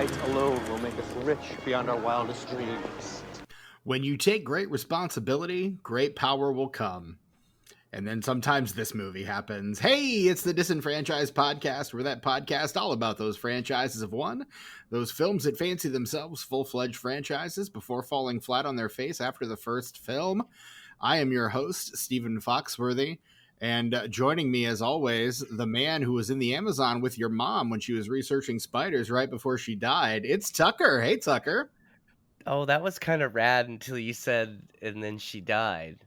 fight alone will make us rich beyond our wildest dreams. When you take great responsibility, great power will come. And then sometimes this movie happens. Hey, it's the Disenfranchised Podcast. We're that podcast all about those franchises of one. Those films that fancy themselves full-fledged franchises before falling flat on their face after the first film. I am your host, Stephen Foxworthy. And joining me, as always, the man who was in the Amazon with your mom when she was researching spiders right before she died. It's Tucker. Hey, Tucker. Oh, that was kind of rad until you said, and then she died.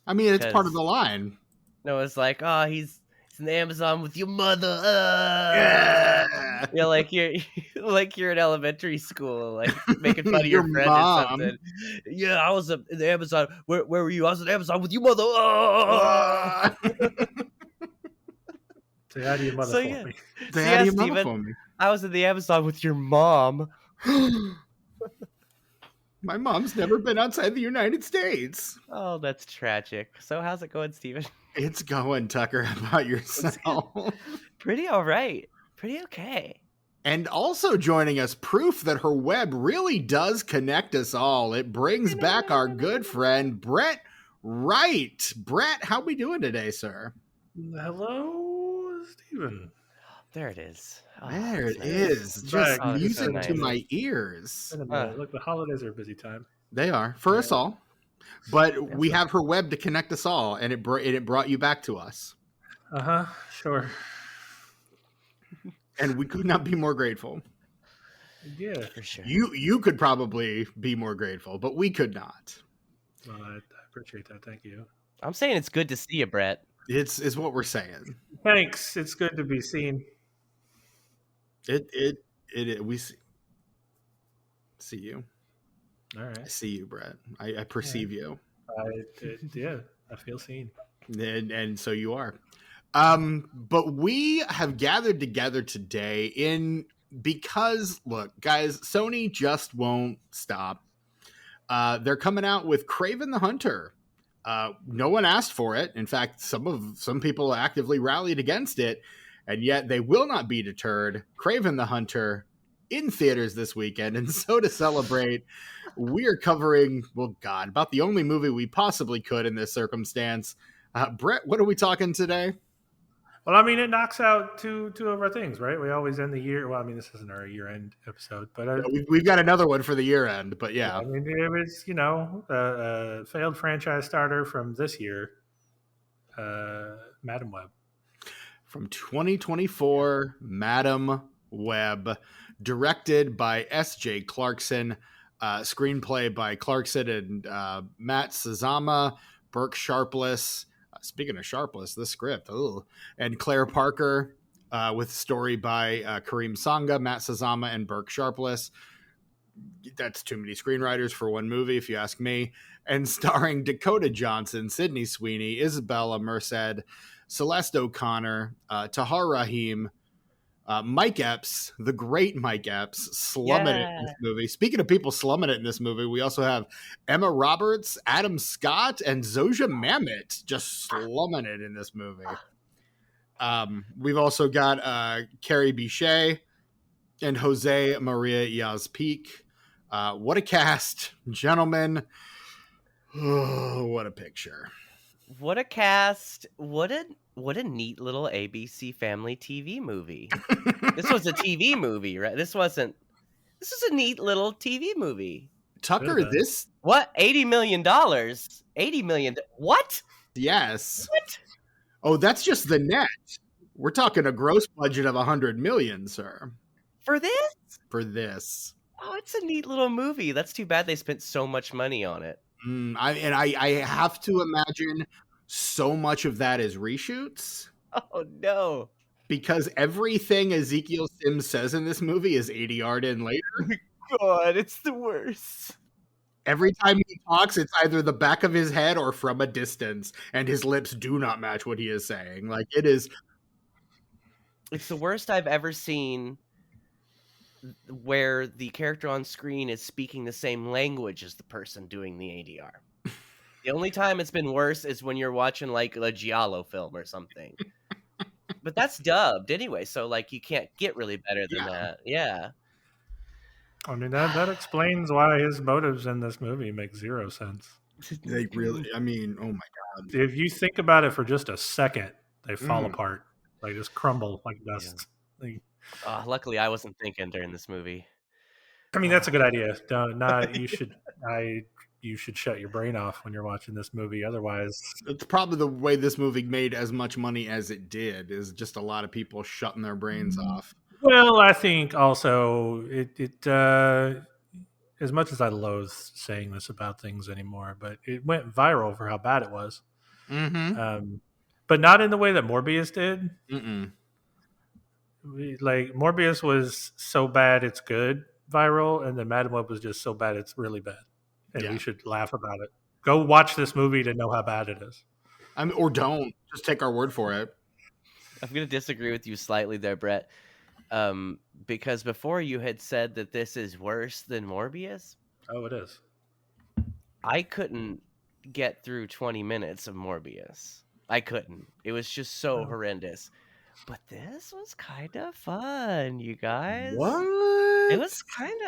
I mean, it's part of the line. No, it's like, oh, he's in the Amazon with your mother. Yeah. Yeah, like you're in elementary school, like making fun of your friend mom. or something. Yeah, I was in the Amazon. Where were you? I was in the Amazon with your mother. Say hi to your mother for me. Say hi to your mother for me. I was in the Amazon with your mom. My mom's never been outside the United States. Oh, that's tragic. So how's it going, Steven? It's going, Tucker. How about yourself? Pretty all right. Pretty okay. And also joining us, proof that her web really does connect us all. It brings back our good friend, Brett Wright. Brett, how we doing today, sir? Hello, Stephen. There it is. Oh, there it is. Just music to my ears. Look, the holidays are a busy time. They are, for us all. But we have her web to connect us all, and it brought you back to us. Uh-huh, sure. And we could not be more grateful. Yeah, for sure. You could probably be more grateful, but we could not. Well, I appreciate that. Thank you. I'm saying it's good to see you, Brett. It's what we're saying. Thanks. It's good to be seen. We see you. All right. I see you, Brett. I perceive you. I feel seen. And so you are. But we have gathered together today because look, guys, Sony just won't stop. They're coming out with Kraven the Hunter. No one asked for it. In fact, some people actively rallied against it, and yet they will not be deterred. Kraven the Hunter in theaters this weekend, and so to celebrate, we are covering, well, God, about the only movie we possibly could in this circumstance. Brett, what are we talking today? Well, I mean, it knocks out two of our things, right? We always end the year. Well, I mean, this isn't our year-end episode, but we've got another one for the year-end. But yeah, I mean, it was a failed franchise starter from this year, Madam Web, from 2024. Madam Web, directed by S.J. Clarkson, screenplay by Clarkson and Matt Sazama, Burke Sharpless. Speaking of Sharpless, the script, and Claire Parker, with story by Kareem Sanga, Matt Sazama, and Burke Sharpless. That's too many screenwriters for one movie, if you ask me. And starring Dakota Johnson, Sydney Sweeney, Isabella Merced, Celeste O'Connor, Tahar Rahim, Mike Epps, the great Mike Epps, slumming it in this movie. Speaking of people slumming it in this movie, we also have Emma Roberts, Adam Scott, and Zosia Mamet just slumming it in this movie. We've also got Carrie Bichet and Jose Maria Yazpik. What a cast, gentlemen. Oh, what a picture. What a cast. What a neat little ABC Family TV movie. This was a TV movie, right? This is a neat little TV movie. Tucker, this... What? $80 million? $80 million? What? Yes. What? Oh, that's just the net. We're talking a gross budget of $100 million, sir. For this? For this. Oh, it's a neat little movie. That's too bad they spent so much money on it. I have to imagine so much of that is reshoots. Oh, no. Because everything Ezekiel Sims says in this movie is ADR'd in later. God, it's the worst. Every time he talks, it's either the back of his head or from a distance, and his lips do not match what he is saying. Like, it is... It's the worst I've ever seen where the character on screen is speaking the same language as the person doing the ADR. The only time it's been worse is when you're watching like a Giallo film or something. But that's dubbed anyway, so like you can't get really better than that. Yeah. I mean, that explains why his motives in this movie make zero sense. They really, I mean, oh my God. If you think about it for just a second, they fall Mm. apart. They just crumble like dust. Luckily, I wasn't thinking during this movie. I mean, that's a good idea. Not you should. You should shut your brain off when you're watching this movie. Otherwise, It's probably the way this movie made as much money as it did is just a lot of people shutting their brains off. well, I think also it as much as I loathe saying this about things anymore, but it went viral for how bad it was. Mm-hmm. But not in the way that Morbius did. Mm-mm. Like Morbius was so bad it's good viral, and then Madam Web was just so bad it's really bad, and Yeah. we should laugh about it. Go watch this movie to know how bad it is. I mean, or don't just take our word for it. I'm going to disagree with you slightly there, Brett. Because before you had said that this is worse than Morbius, Oh, it is. I couldn't get through 20 minutes of Morbius. I couldn't. It was just so horrendous. But this was kind of fun, you guys. What? It was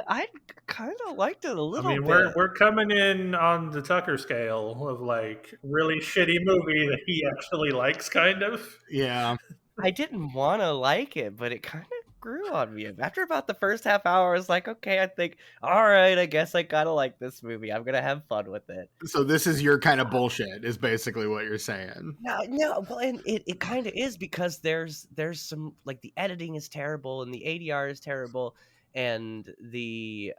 I kind of liked it a I little mean, bit. we're coming in on the Tucker scale of like really shitty movie that he actually likes, kind of. Yeah. I didn't want to like it, but it kind of grew on me. After about the first half hour, I was like, okay, I think, all right, I guess I gotta like this movie. I'm gonna have fun with it. So this is your kind of bullshit, is basically what you're saying. No, well, and it kind of is because there's some like the editing is terrible and the ADR is terrible and the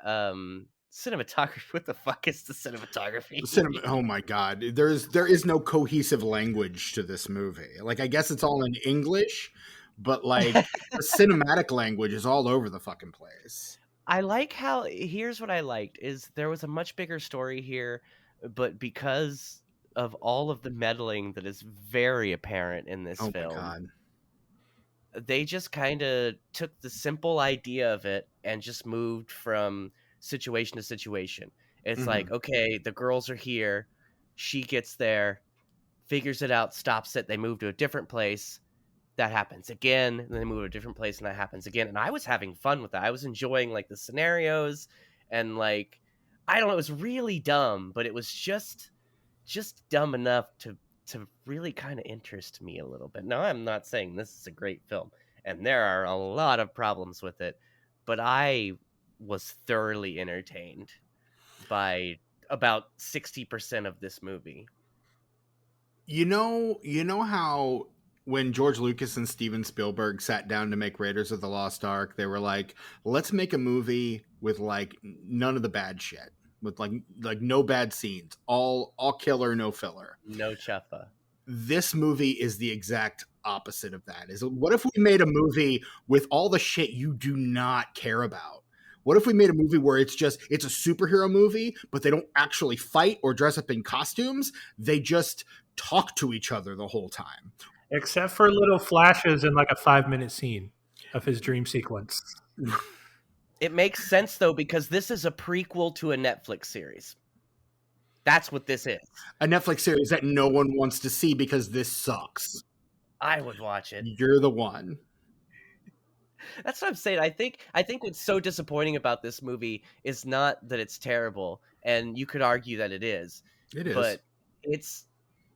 cinematography. What the fuck is the cinematography? Oh my God. There is no cohesive language to this movie. Like, I guess it's all in English, but like the cinematic language is all over the fucking place. I like how here's what I liked is there was a much bigger story here, but because of all of the meddling that is very apparent in this Oh my film, God. they just kind of took the simple idea of it and just moved from situation to situation. It's like, okay, the girls are here, she gets there, figures it out, stops it, they move to a different place. That happens again, and then they move to a different place, and that happens again. And I was having fun with that. I was enjoying like the scenarios, and like I don't know, it was really dumb, but it was just dumb enough to really kind of interest me a little bit. Now, I'm not saying this is a great film, and there are a lot of problems with it, but I was thoroughly entertained by about 60% of this movie. You know how when George Lucas and Steven Spielberg sat down to make Raiders of the Lost Ark, they were like, let's make a movie with like none of the bad shit, with like no bad scenes, all killer, no filler. No chuffa. This movie is the exact opposite of that. Is what if we made a movie with all the shit you do not care about? What if we made a movie where it's a superhero movie, but they don't actually fight or dress up in costumes? They just talk to each other the whole time. Except for little flashes in like a 5-minute scene of his dream sequence. It makes sense though, because this is a prequel to a Netflix series. That's what this is. A Netflix series that no one wants to see because this sucks. I would watch it. You're the one. That's what I'm saying. I think what's so disappointing about this movie is not that it's terrible, and you could argue that it is. It is. But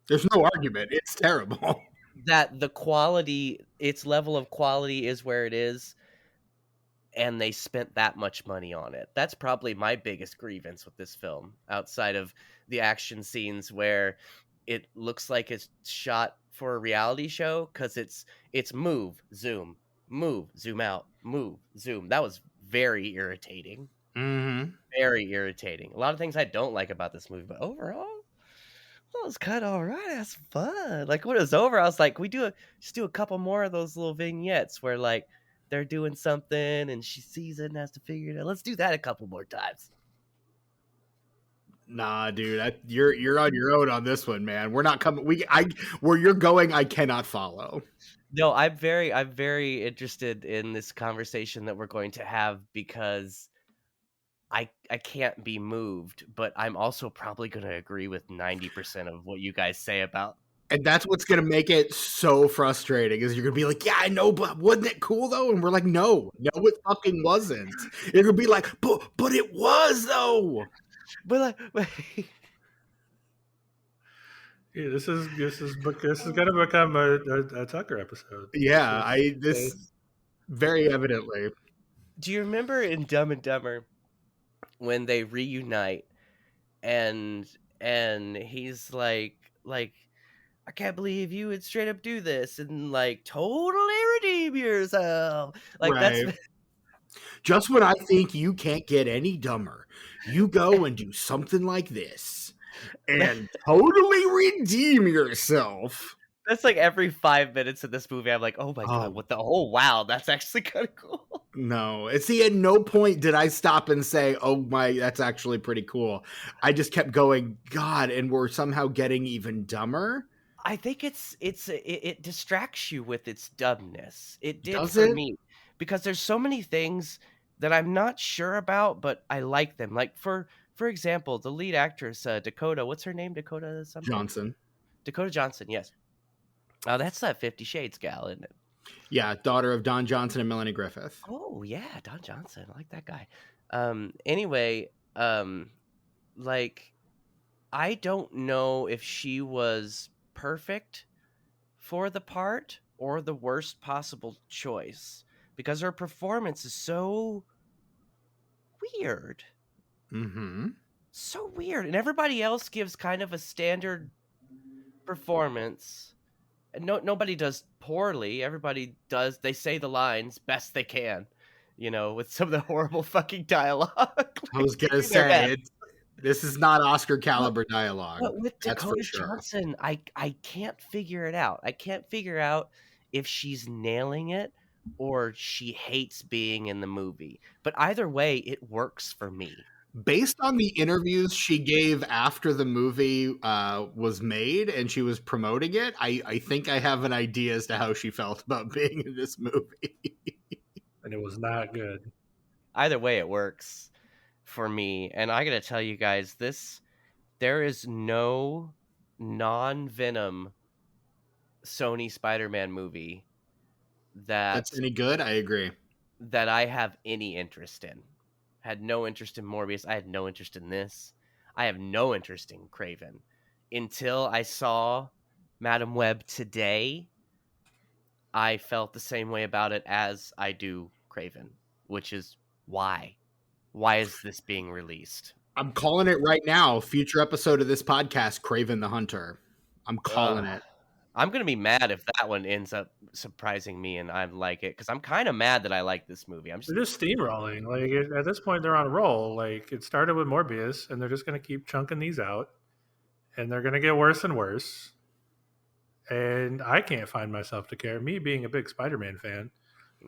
there's no argument. It's terrible. That the quality, its level of quality is where it is, and they spent that much money on it. That's probably my biggest grievance with this film, outside of the action scenes where it looks like it's shot for a reality show, because it's move, zoom out, move, zoom. That was very irritating. Mm-hmm. Very irritating. A lot of things I don't like about this movie, but overall, that was kind of all right. That's fun. Like when it was over, I was like, just do a couple more of those little vignettes where like they're doing something and she sees it and has to figure it out. Let's do that a couple more times. Nah, dude, you're on your own on this one, man. We're not coming. Where you're going, I cannot follow. No, I'm very interested in this conversation that we're going to have, because I can't be moved, but I'm also probably going to agree with 90% of what you guys say about And that's what's going to make it so frustrating is you're going to be like, yeah, I know, but wasn't it cool though? And we're like, no, it fucking wasn't. You're going to be like, but it was though. But Yeah, this is going to become a Tucker episode. Yeah, very evidently. do you remember in Dumb and Dumber when they reunite and he's like I can't believe you would straight up do this and like totally redeem yourself. Like Right. that's Just when I think you can't get any dumber, you go and do something like this and totally redeem yourself. that's like every 5 minutes of this movie I'm like, oh my god, Oh. what the wow, that's actually kind of cool. No, see, at no point did I stop and say, oh my, that's actually pretty cool. I just kept going, God, and we're somehow getting even dumber. I think it distracts you with its dumbness. It did Does for it? me because there's so many things that I'm not sure about, but I like them. Like for example, the lead actress Dakota, what's her name? Dakota something. Johnson. Dakota Johnson, yes. That's that 50 Shades gal, isn't it? Yeah, daughter of Don Johnson and Melanie Griffith. Oh yeah, Don Johnson. I like that guy. Anyway, like I don't know if she was perfect for the part or the worst possible choice because her performance is so weird. Mm-hmm. So weird. And everybody else gives kind of a standard performance. And nobody does poorly. Everybody does. They say the lines best they can, with some of the horrible fucking dialogue. I was going to say, this is not Oscar caliber dialogue. But with That's for Dakota sure. Johnson, I can't figure it out. I can't figure out if she's nailing it or she hates being in the movie. But either way, it works for me. Based on the interviews she gave after the movie was made and she was promoting it, I think I have an idea as to how she felt about being in this movie. And it was not good. Either way, it works for me. And I gotta tell you guys, there is no non-Venom Sony Spider-Man movie that's any good. I agree. That I have any interest in. Had no interest in Morbius. I had no interest in this. I have no interest in Kraven until I saw Madam Web today. I felt the same way about it as I do Kraven, which is why is this being released? I'm calling it right now. Future episode of this podcast, Kraven the Hunter. I'm calling it. I'm going to be mad if that one ends up surprising me and I like it, because I'm kind of mad that I like this movie. They're just steamrolling. Like, at this point, they're on a roll. Like, it started with Morbius, and they're just going to keep chunking these out, and they're going to get worse and worse. And I can't find myself to care. Me being a big Spider-Man fan,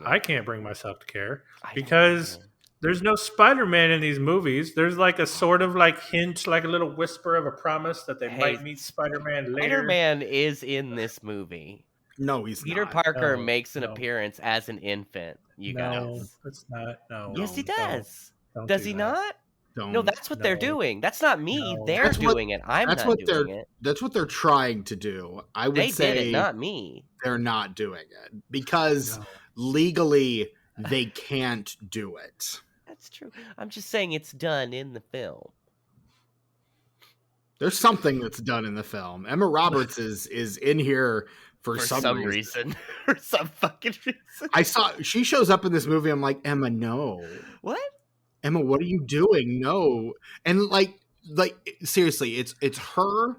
I can't bring myself to care because there's no Spider-Man in these movies. There's like a sort of like hint, like a little whisper of a promise that they might meet Spider-Man later. Spider-Man is in this movie. No, he's Peter not. Parker makes an appearance as an infant. You guys. That's not. No. Yes, he does. Don't does do he that. not? Don't. No, that's what they're doing. That's not me. No. They're doing it. I'm not doing it. That's what they're trying to do. I would say did it, not me. They're not doing it because legally they can't do it. That's true. I'm just saying it's done in the film. There's something that's done in the film. Emma Roberts is in here for some reason. For some fucking reason. She shows up in this movie. I'm like, Emma, no. What? Emma, what are you doing? No. And like seriously, it's her,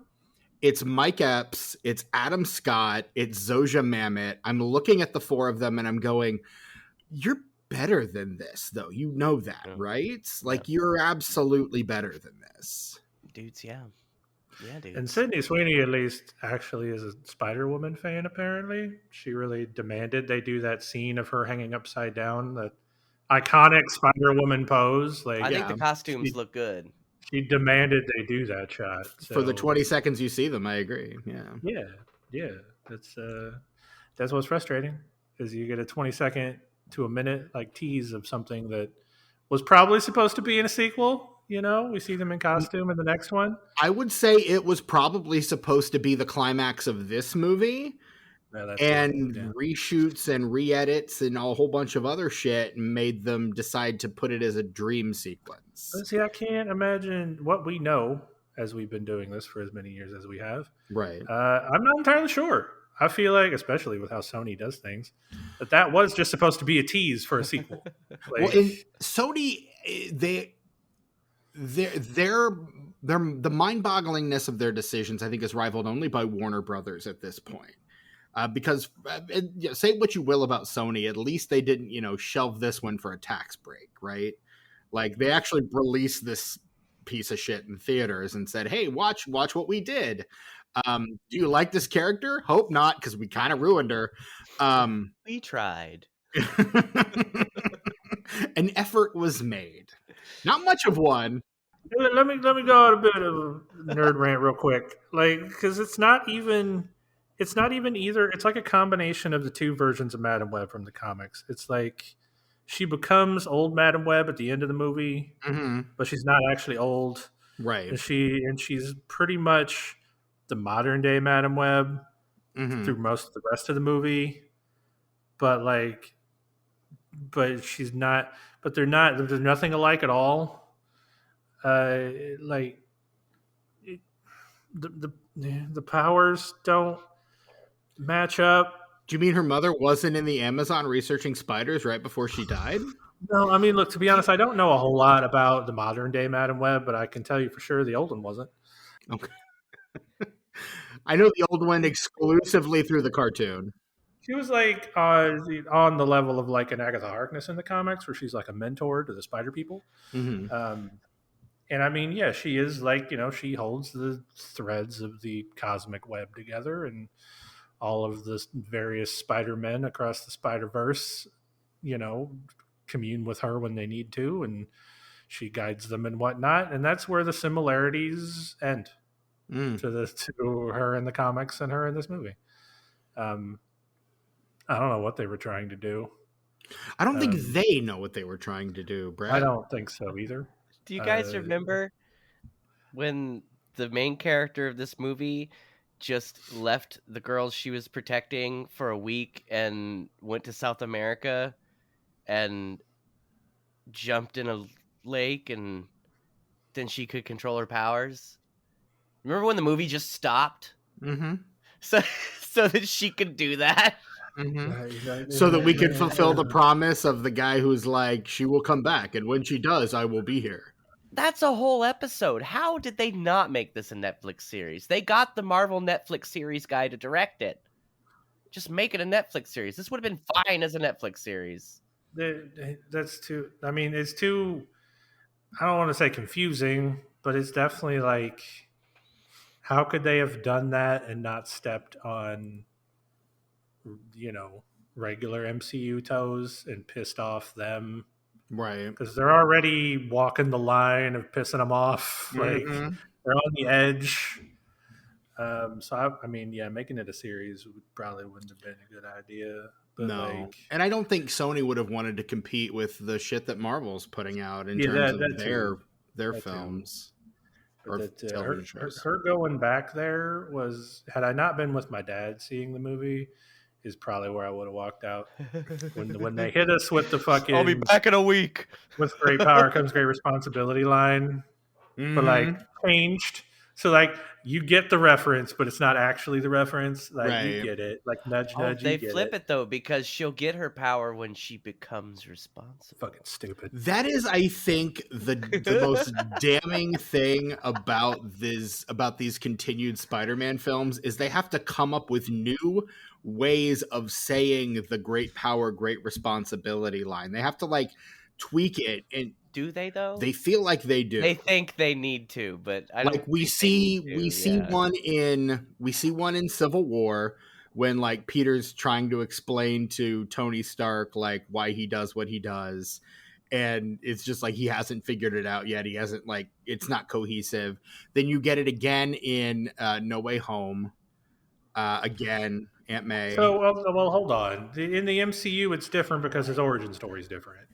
it's Mike Epps, it's Adam Scott, it's Zoja Mamet. I'm looking at the four of them and I'm going, you're better than this, though. You know that, right? Like, you're absolutely better than this. Dudes, yeah. Yeah, dude. And Sydney Sweeney, at least, actually is a Spider-Woman fan, apparently. She really demanded they do that scene of her hanging upside down, that iconic Spider-Woman pose. Like, I think the costumes look good. She demanded they do that shot. So. For the 20 seconds you see them, I agree. Yeah. Yeah. That's what's frustrating, is you get a 20-second to a minute like tease of something that was probably supposed to be in a sequel, We see them in costume in the next one. I would say it was probably supposed to be the climax of this movie, Yeah, that's and yeah. reshoots and re-edits and a whole bunch of other shit made them decide to put it as a dream sequence. See, I can't imagine what we know as we've been doing this for as many years as we have. Right. I'm not entirely sure. I feel like, especially with how Sony does things, that was just supposed to be a tease for a sequel. Well, in Sony, the mind-bogglingness of their decisions, I think, is rivaled only by Warner Brothers at this point. Because say what you will about Sony, at least they didn't, shelve this one for a tax break, right? Like they actually released this piece of shit in theaters and said, "Hey, watch what we did. Do you like this character? Hope not, because we kind of ruined her." We tried. An effort was made, not much of one. Let me go on a bit of a nerd rant real quick, because it's not even either. It's like a combination of the two versions of Madam Web from the comics. It's like she becomes old Madam Web at the end of the movie, but she's not actually old, right? And she's pretty much the modern day Madam Web through most of the rest of the movie, but she's not. But they're not. There's nothing alike at all. The powers don't match up. Do you mean her mother wasn't in the Amazon researching spiders right before she died? No, I mean, look, to be honest, I don't know a whole lot about the modern day Madam Web, but I can tell you for sure the old one wasn't. Okay. I know the old one exclusively through the cartoon. She was on the level of like an Agatha Harkness in the comics, where she's like a mentor to the spider people. And I mean, yeah, she is she holds the threads of the cosmic web together, and all of the various Spider-Men across the Spider-Verse, commune with her when they need to, and she guides them and whatnot. And that's where the similarities end to her in the comics and her in this movie. I don't know what they were trying to do. I don't think they know what they were trying to do, Brad. I don't think so either. Do you guys remember when the main character of this movie just left the girls she was protecting for a week and went to South America and jumped in a lake, and then she could control her powers? Remember when the movie just stopped? So that she could do that? So that we can fulfill the promise of the guy who's like, she will come back, and when she does, I will be here. That's a whole episode. How did they not make this a Netflix series? They got the Marvel Netflix series guy to direct it. Just make it a Netflix series. This would have been fine as a Netflix series. That's too. I mean, it's too. I don't want to say confusing, but it's definitely like, how could they have done that and not stepped on, regular MCU toes and pissed off them? Right. Because they're already walking the line of pissing them off. Like, they're on the edge. So, I mean, yeah, making it a series probably wouldn't have been a good idea. But no. And I don't think Sony would have wanted to compete with the shit that Marvel's putting out in terms of their films. Or her going back there was, had I not been with my dad seeing the movie, is probably where I would have walked out. When they hit us with the fucking, I'll be back in a week, with great power comes great responsibility line, but changed. So you get the reference, but it's not actually the reference. You get it. Nudge. They flip it though, because she'll get her power when she becomes responsible. Fucking stupid. That is, I think, the most damning thing about these continued Spider-Man films is they have to come up with new ways of saying the great power, great responsibility line. They have to tweak it. And do they though? They feel like they do. They think they need to, but I don't. We see one in Civil War when Peter's trying to explain to Tony Stark why he does what he does, and it's just he hasn't figured it out yet. He hasn't it's not cohesive. Then you get it again in No Way Home. Again, Aunt May. So well, hold on. In the MCU, it's different because his origin story is different.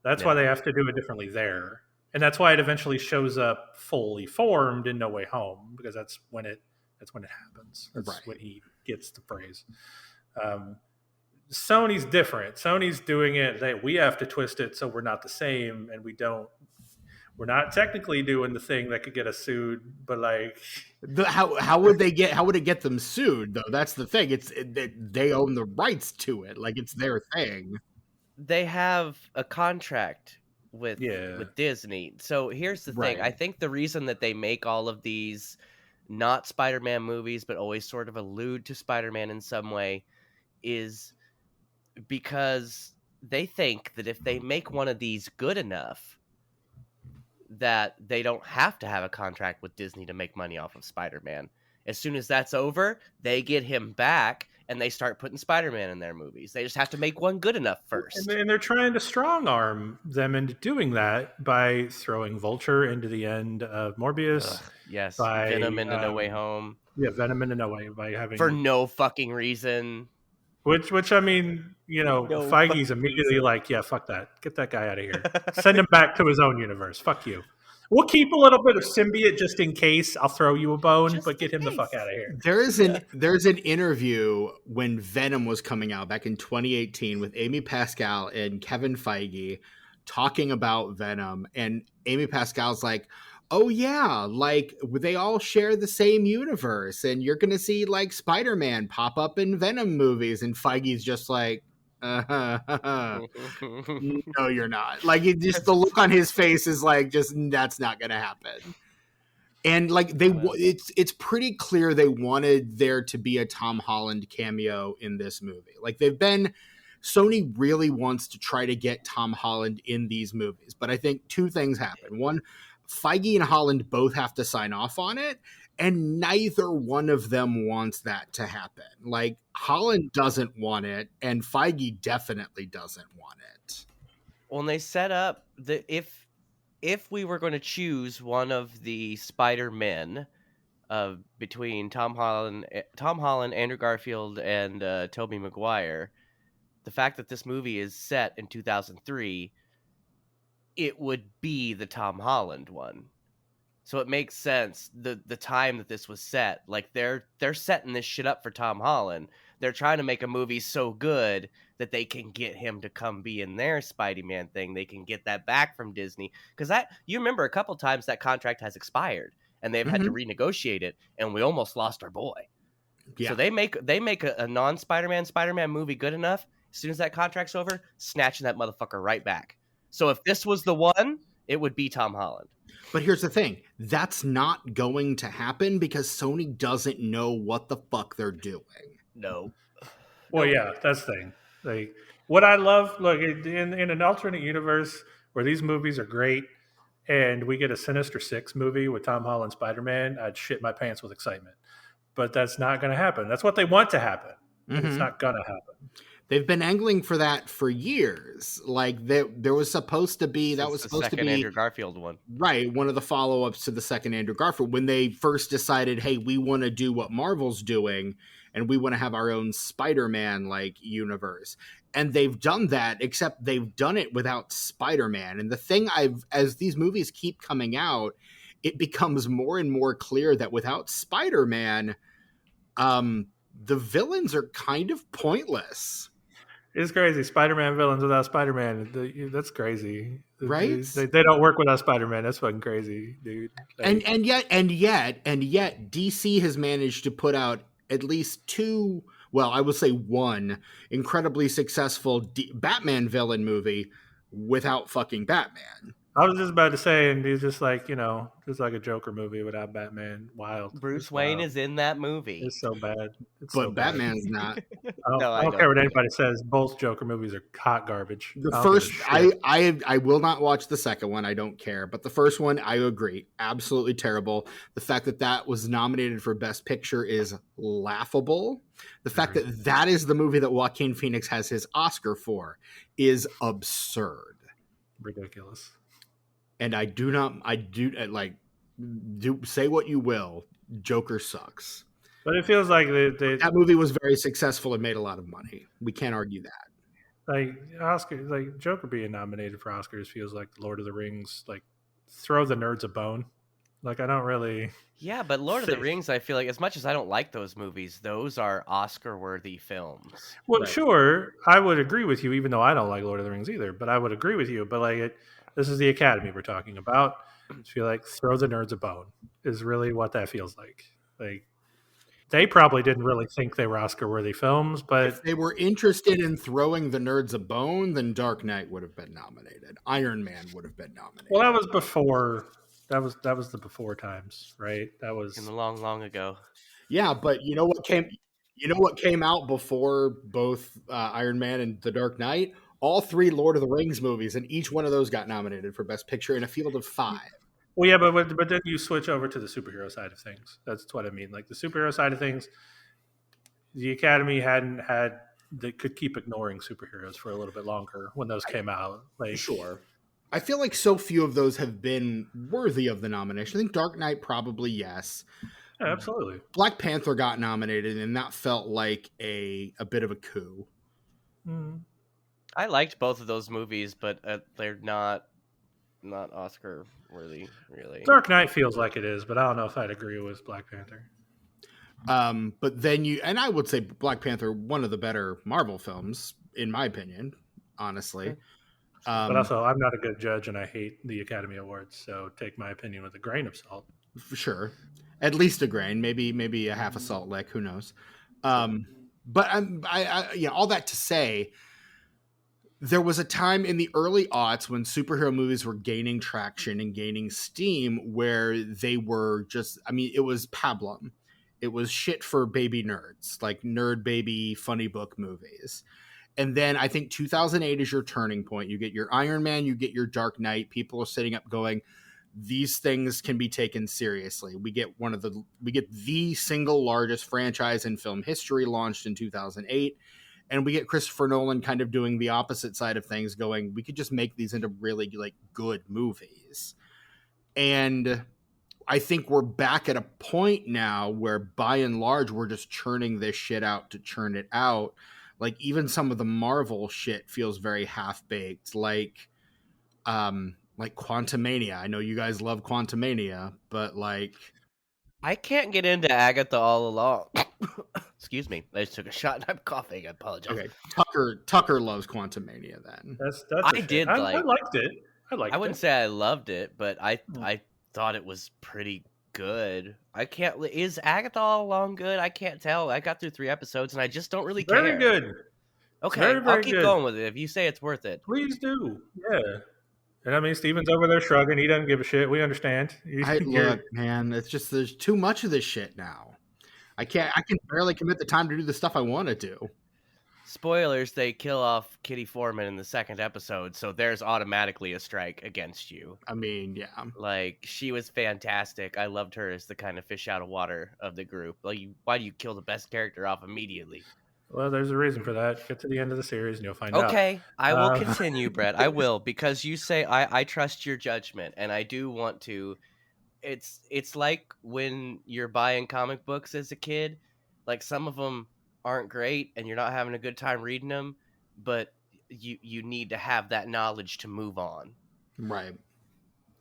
That's why they have to do it differently there. and that's why it eventually shows up fully formed in No Way Home, because that's when it happens. That's Right. when he gets the phrase. Sony's different. Sony's doing it that we have to twist it so we're not the same, and we're not technically doing the thing that could get us sued, but like How would it get them sued though? That's the thing. They own the rights to it. Like, it's their thing. They have a contract with Yeah. Disney. So here's the thing. Right. I think the reason that they make all of these not Spider-Man movies but always sort of allude to Spider-Man in some way is because they think that if they make one of these good enough, that they don't have to have a contract with Disney to make money off of Spider-Man. As soon as that's over, they get him back and they start putting Spider-Man in their movies. They just have to make one good enough first. And they're trying to strong arm them into doing that by throwing Vulture into the end of Morbius. Yes, by, Venom into No Way Home. Yeah, Venom into No Way, by having For no fucking reason. which I mean, No Feige's fucking immediately reason. like, yeah, fuck that, get that guy out of here, send him back to his own universe. Fuck you. We'll keep a little bit of symbiote just in case. I'll throw you a bone, Just but get in him the fuck case. out of here. There's an interview when Venom was coming out back in 2018 with Amy Pascal and Kevin Feige talking about Venom, and Amy Pascal's like, oh yeah, like they all share the same universe, and you're gonna see like Spider-Man pop up in Venom movies, and Feige's just like, no, you're not. Like, it just, the look on his face is like, just, that's not gonna happen. And like it's pretty clear they wanted there to be a Tom Holland cameo in this movie. Like, Sony really wants to try to get Tom Holland in these movies, but I think two things happen. One, Feige and Holland both have to sign off on it, and neither one of them wants that to happen. Like, Holland doesn't want it, and Feige definitely doesn't want it. When they set up if we were going to choose one of the Spider-Men between Tom Holland, Andrew Garfield, and Tobey Maguire, the fact that this movie is set in 2003, it would be the Tom Holland one. So it makes sense the time that this was set. Like, they're setting this shit up for Tom Holland. They're trying to make a movie so good that they can get him to come be in their Spidey-Man thing. They can get that back from Disney. Because you remember a couple times that contract has expired and they've had to renegotiate it, and we almost lost our boy. Yeah. So they make a non-Spider-Man Spider-Man movie good enough. As soon as that contract's over, snatching that motherfucker right back. So if this was the one, it would be Tom Holland. But here's the thing. That's not going to happen because Sony doesn't know what the fuck they're doing. No. Well, yeah, that's the thing. Like, what I love, look, in an alternate universe where these movies are great, and we get a Sinister Six movie with Tom Holland Spider-Man, I'd shit my pants with excitement. But that's not going to happen. That's what they want to happen. Mm-hmm. It's not going to happen. They've been angling for that for years. Like, there was supposed to be the second Andrew Garfield one, right? One of the follow-ups to the second Andrew Garfield, when they first decided, hey, we want to do what Marvel's doing, and we want to have our own Spider-Man like universe. And they've done that, except they've done it without Spider-Man. And the thing as these movies keep coming out, it becomes more and more clear that without Spider-Man, the villains are kind of pointless. It's crazy. Spider-Man villains without Spider-Man. That's crazy. Right? They don't work without Spider-Man. That's fucking crazy, dude. Like, and yet DC has managed to put out at least two, well, I would say one incredibly successful Batman villain movie without fucking Batman. I was just about to say, and he's just like, just like a Joker movie without Batman. Wild. Bruce Wayne is in that movie. It's so bad. But Batman's not. I don't care what anybody says. Both Joker movies are hot garbage. The first, I will not watch the second one. I don't care. But the first one, I agree, absolutely terrible. The fact that was nominated for Best Picture is laughable. The fact that is the movie that Joaquin Phoenix has his Oscar for is absurd. Ridiculous. And say what you will, Joker sucks. But it feels like that movie was very successful and made a lot of money. We can't argue that. Like Joker being nominated for Oscars feels like the Lord of the Rings throw the nerds a bone. Like, I don't really. Yeah, but Lord of the Think- Rings, I feel like, as much as I don't like those movies, those are Oscar-worthy films. Well, Right. sure, I would agree with you, even though I don't like Lord of the Rings either. But I would agree with you. But like, this is the Academy we're talking about. I feel like throw the nerds a bone is really what that feels like. Like, they probably didn't really think they were Oscar-worthy films, but If they were interested in throwing the nerds a bone, then Dark Knight would have been nominated. Iron Man would have been nominated. well, that was before. That was the before times, right? That was In the long, long ago. Yeah, but you know what came out before both Iron Man and The Dark Knight? All 3 Lord of the Rings movies, and each one of those got nominated for Best Picture in a field of 5. well, yeah, but then you switch over to the superhero side of things. That's what I mean. Like the superhero side of things, the Academy hadn't had they could keep ignoring superheroes for a little bit longer when those came out. Like, Sure. I feel like so few of those have been worthy of the nomination. I think Dark Knight probably yes. yeah, absolutely. Black Panther got nominated, and that felt like a bit of a coup. Mm. I liked both of those movies, but they're not Oscar worthy, really. Dark Knight feels like it is, but I don't know if I'd agree with Black Panther. But then I would say Black Panther, one of the better Marvel films, in my opinion, honestly. But also, I'm not a good judge, and I hate the Academy Awards, so take my opinion with a grain of salt. For sure, at least a grain, maybe a half a salt lick, who knows? But all that to say, there was a time in the early aughts when superhero movies were gaining traction and gaining steam where they were just, it was pablum. It was shit for baby nerds, like nerd baby funny book movies. And then I think 2008 is your turning point. You get your Iron Man, you get your Dark Knight. People are sitting up going, these things can be taken seriously. We get the single largest franchise in film history launched in 2008. And we get Christopher Nolan kind of doing the opposite side of things, going, we could just make these into really like good movies. And I think we're back at a point now where by and large, we're just churning this shit out to churn it out. Like even some of the Marvel shit feels very half-baked, like Quantumania. I know you guys love Quantumania, but like I can't get into Agatha all along. Excuse me. I just took a shot and I'm coughing. I apologize. okay, Tucker loves Quantumania then. That's I did I like- liked it. I wouldn't say I loved it, but I thought it was pretty good. Is Agatha all along good? I can't tell. I got through 3 episodes and I just don't really care. Very good. Okay, Very, I'll very keep good. going with it if you say it's worth it. Please do. Yeah. And I mean, Steven's over there shrugging. He doesn't give a shit. We understand. Look, man, it's just there's too much of this shit now. I can barely commit the time to do the stuff I want to do. Spoilers, they kill off Kitty Foreman in the 2nd episode, so there's automatically a strike against you. I mean, yeah. Like, she was fantastic. I loved her as the kind of fish out of water of the group. Like, why do you kill the best character off immediately? Well, there's a reason for that. Get to the end of the series and you'll find out. Okay, I will continue, Brett. I will, because you say I trust your judgment, and I do want to. It's like when you're buying comic books as a kid. Like, some of them aren't great, and you're not having a good time reading them, but you need to have that knowledge to move on. Right.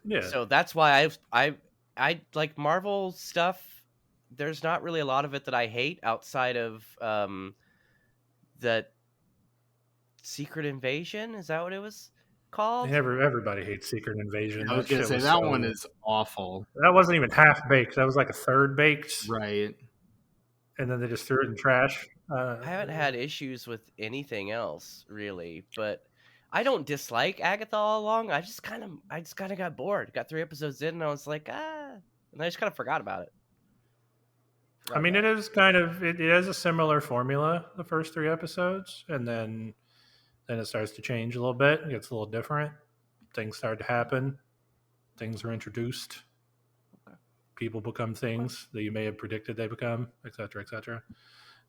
Yeah. So that's why I like Marvel stuff. There's not really a lot of it that I hate outside of that Secret Invasion. Is that what it was called? Everybody hates Secret Invasion. I was going to shit say that so- one is awful. That wasn't even half baked. That was like a third baked, Right. and then they just threw it in the trash. I haven't had issues with anything else really, but I don't dislike Agatha all along. I just kind of got bored. Got 3 episodes in, and I was like, and I just kind of forgot about it. I mean, it is kind of it has a similar formula the first 3 episodes, and then it starts to change a little bit. It gets a little different. Things start to happen. Things are introduced. People become things that you may have predicted they become, et cetera, et cetera.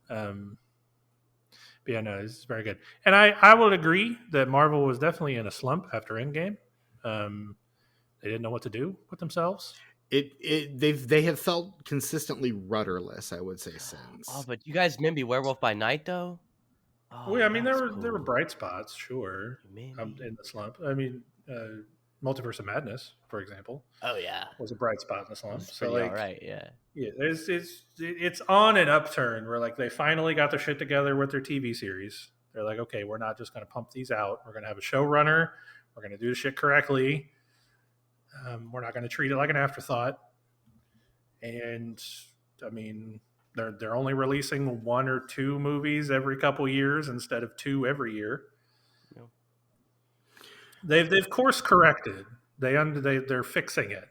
But yeah, no, it's very good. And I will agree that Marvel was definitely in a slump after Endgame. They didn't know what to do with themselves. They have felt consistently rudderless, I would say, since. Oh, but you guys remember Werewolf by Night though? Oh, Well, yeah, I mean, that there was were cool. bright spots, sure, Maybe. in the slump. I mean, Multiverse of Madness, for example, Oh yeah, was a bright spot in the slump. that's So pretty like, all right. Yeah. yeah, it's on an upturn where like they finally got their shit together with their TV series. They're like, okay, we're not just going to pump these out. We're going to have a showrunner. We're going to do the shit correctly. We're not going to treat it like an afterthought. And I mean, they're only releasing 1 or 2 movies every couple years instead of 2 every year. Yeah. They've course corrected. They're fixing it.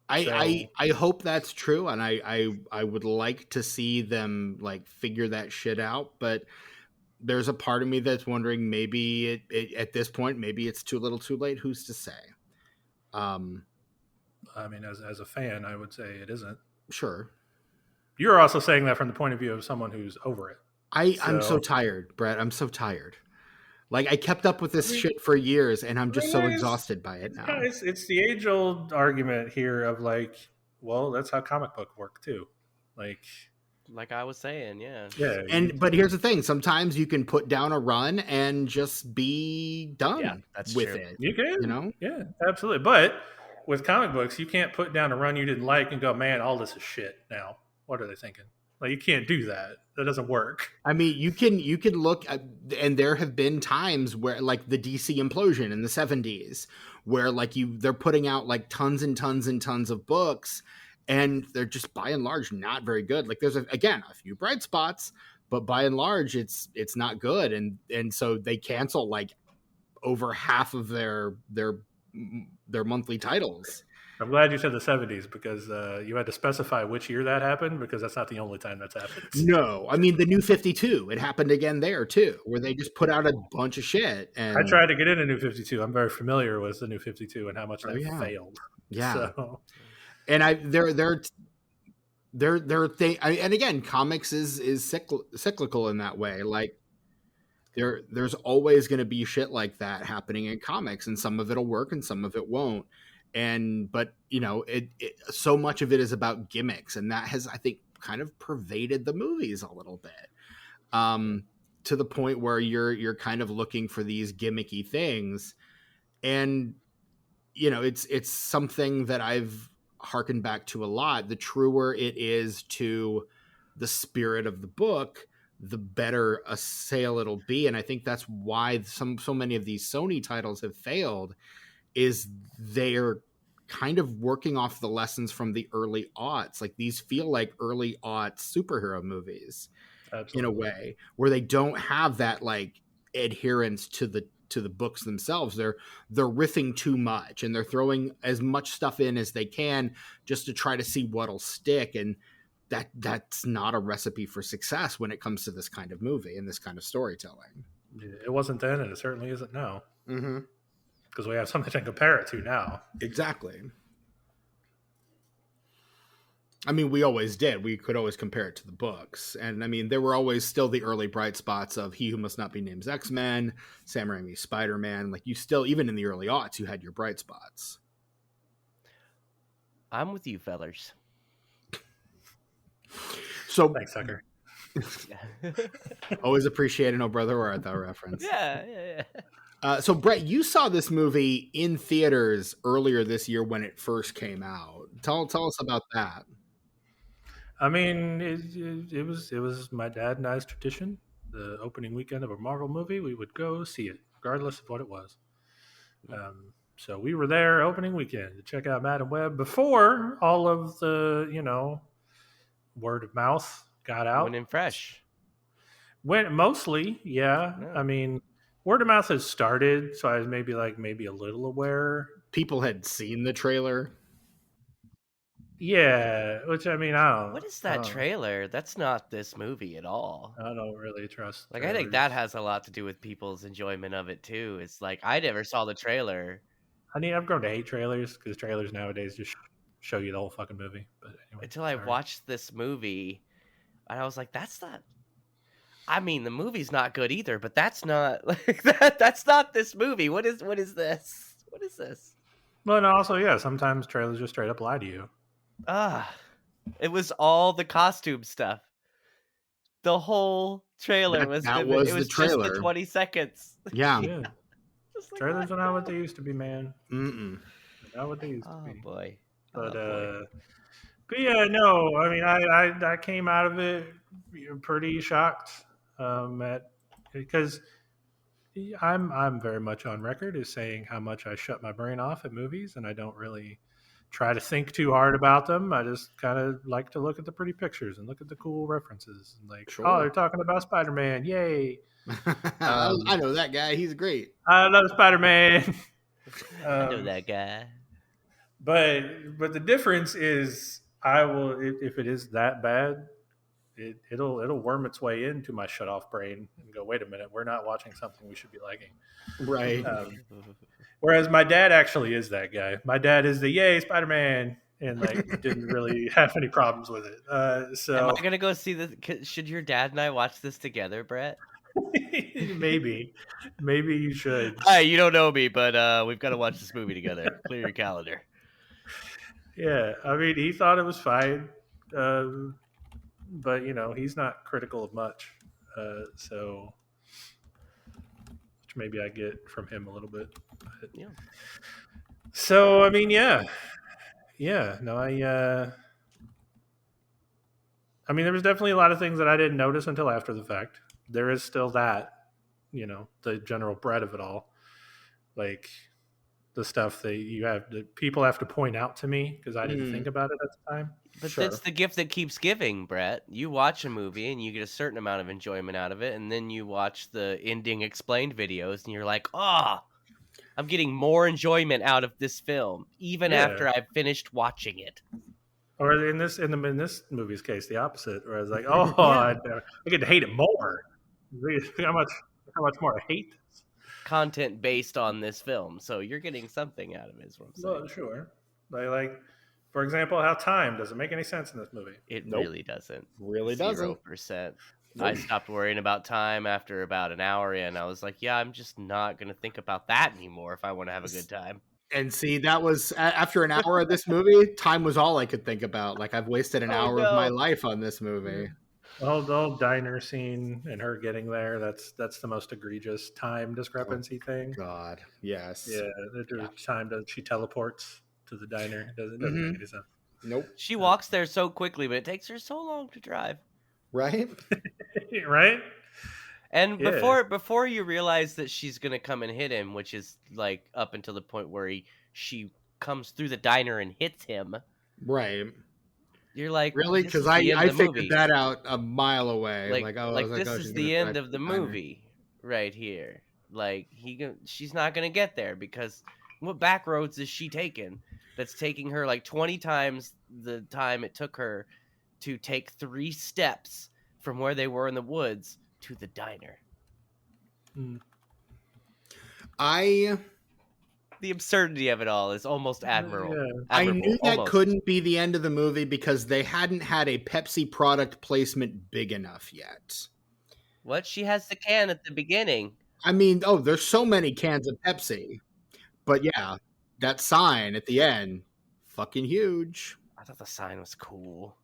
I hope that's true, and I would like to see them like figure that shit out. But there's a part of me that's wondering maybe it at this point maybe it's too little, too late. Who's to say? I mean, as a fan, I would say it isn't. Sure. You're also saying that from the point of view of someone who's over it. I'm so tired, Brett. I'm so tired. Like I kept up with this shit for years, and I'm just so exhausted by it now. Yeah, it's the age-old argument here of like, well, that's how comic book work too. Like I was saying, yeah. But here's the thing: sometimes you can put down a run and just be done Yeah, that's with true. it. You can, you know? Yeah, absolutely. But with comic books, you can't put down a run you didn't like and go, man, all this is shit now. What are they thinking? Like, you can't do that. That doesn't work. I mean, you can look at, and there have been times where like the DC implosion in the 70s where like they're putting out like tons and tons and tons of books and they're just by and large not very good. Like there's a few bright spots, but by and large it's not good, and so they cancel like over half of their monthly titles. I'm glad you said the 70s because you had to specify which year that happened because that's not the only time that's happened. No, I mean the New 52. It happened again there too, where they just put out a bunch of shit. And I tried to get into New 52. I'm very familiar with the New 52 and how much that failed. Yeah, so. and and again, comics is cyclical in that way. Like there's always going to be shit like that happening in comics, and some of it'll work and some of it won't. But you know, so much of it is about gimmicks, and that has, I think, kind of pervaded the movies a little bit, to the point where you're kind of looking for these gimmicky things, and you know, it's something that I've harkened back to a lot. The truer it is to the spirit of the book, the better a sale it'll be, and I think that's why so many of these Sony titles have failed. Is they're kind of working off the lessons from the early aughts. Like these feel like early aughts superhero movies. Absolutely. In a way where they don't have that like adherence to the books themselves. They're riffing too much and they're throwing as much stuff in as they can just to try to see what'll stick. And that's not a recipe for success when it comes to this kind of movie and this kind of storytelling. It wasn't then, and it certainly isn't now. Mm-hmm. Because we have something to compare it to now. Exactly. I mean, we always did. We could always compare it to the books. And I mean, there were always still the early bright spots of He Who Must Not Be Named's X-Men, Sam Raimi's Spider-Man. Like you still, even in the early aughts, you had your bright spots. I'm with you, fellers. So thanks, sucker. Always appreciate an "Oh Brother, Where Art Thou" reference. Yeah. So Brett, you saw this movie in theaters earlier this year when it first came out. Tell us about that. I mean, it was my dad and I's tradition. The opening weekend of a Marvel movie, we would go see it, regardless of what it was. So we were there opening weekend to check out Madam Web before all of the, word of mouth got out. Went in fresh. Went mostly, yeah. I mean, word of mouth has started, so I was maybe a little aware. People had seen the trailer. Yeah, which I mean, I don't. What is that trailer? That's not this movie at all. I don't really trust. Like, trailers. I think that has a lot to do with people's enjoyment of it too. It's like I never saw the trailer. I mean, I've grown to hate trailers because trailers nowadays just show you the whole fucking movie. But anyway, until I watched this movie, and I was like, "That's not." I mean, the movie's not good either, but that's not like that. That's not this movie. What is this? What is this? Well, and also, yeah, sometimes trailers just straight up lie to you. It was all the costume stuff. The whole trailer was the trailer. Just the 20 seconds. Yeah. Like, trailers are not what they used to be, man. Mm-mm. Not what they used to Oh be. boy. But Oh, boy. but yeah, no. I mean, I came out of it pretty shocked at because I'm very much on record as saying how much I shut my brain off at movies, and I don't really try to think too hard about them. I just kind of like to look at the pretty pictures and look at the cool references, and like, Sure. oh, they're talking about Spider-Man, yay! I know that guy. He's great. I love Spider-Man. I know that guy. But the difference is, I will if it is that bad, it'll worm its way into my shut off brain and go, wait a minute, we're not watching something we should be liking. Right. Whereas my dad actually is that guy. My dad is the yay Spider-Man, and like didn't really have any problems with it. So Am I gonna go see this? Should your dad and I watch this together, Brett? maybe you should. Hi, you don't know me, but we've got to watch this movie together. Clear your calendar. Yeah, I mean, he thought it was fine, but he's not critical of much. So, which maybe I get from him a little bit. But, Yeah. So I mean, yeah. No, I mean, there was definitely a lot of things that I didn't notice until after the fact. There is still that, the general bread of it all, like the stuff that people have to point out to me because I didn't think about it at the time. But Sure. that's the gift that keeps giving, Brett. You watch a movie and you get a certain amount of enjoyment out of it, and then you watch the ending explained videos and you're like, oh, I'm getting more enjoyment out of this film, even Yeah. after I've finished watching it. Or in this movie's case, the opposite, where I was like, oh, I get to hate it more. How much more I hate this? Content based on this film, so you're getting something out of it, is what I'm saying. Well, sure. Like, for example, how time doesn't make any sense in this movie. It Nope. really doesn't. Really doesn't. 0%. I stopped worrying about time after about an hour in. I was like, yeah, I'm just not going to think about that anymore if I want to have a good time. And see, that was after an hour of this movie, time was all I could think about. Like, I've wasted an hour of my life on this movie. The whole diner scene and her getting there, that's the most egregious time discrepancy thing. God, yes. Yeah, the time that she teleports to the diner. It doesn't make any sense. Nope. She walks there so quickly, but it takes her so long to drive. Right? Right? And Yeah. before you realize that she's gonna come and hit him, which is like up until the point where she comes through the diner and hits him, Right. you're like, Really? this Because is the end I of the figured movie. that out a mile away. This is the end of the movie right here. Like she's not gonna get there because what back roads is she taking? That's taking her like 20 times the time it took her to take 3 steps from where they were in the woods to the diner. The absurdity of it all is almost admirable. Yeah. I knew that almost. couldn't be the end of the movie because they hadn't had a Pepsi product placement big enough yet. What? She has the can at the beginning. I mean, there's so many cans of Pepsi. But yeah, that sign at the end, fucking huge. I thought the sign was cool.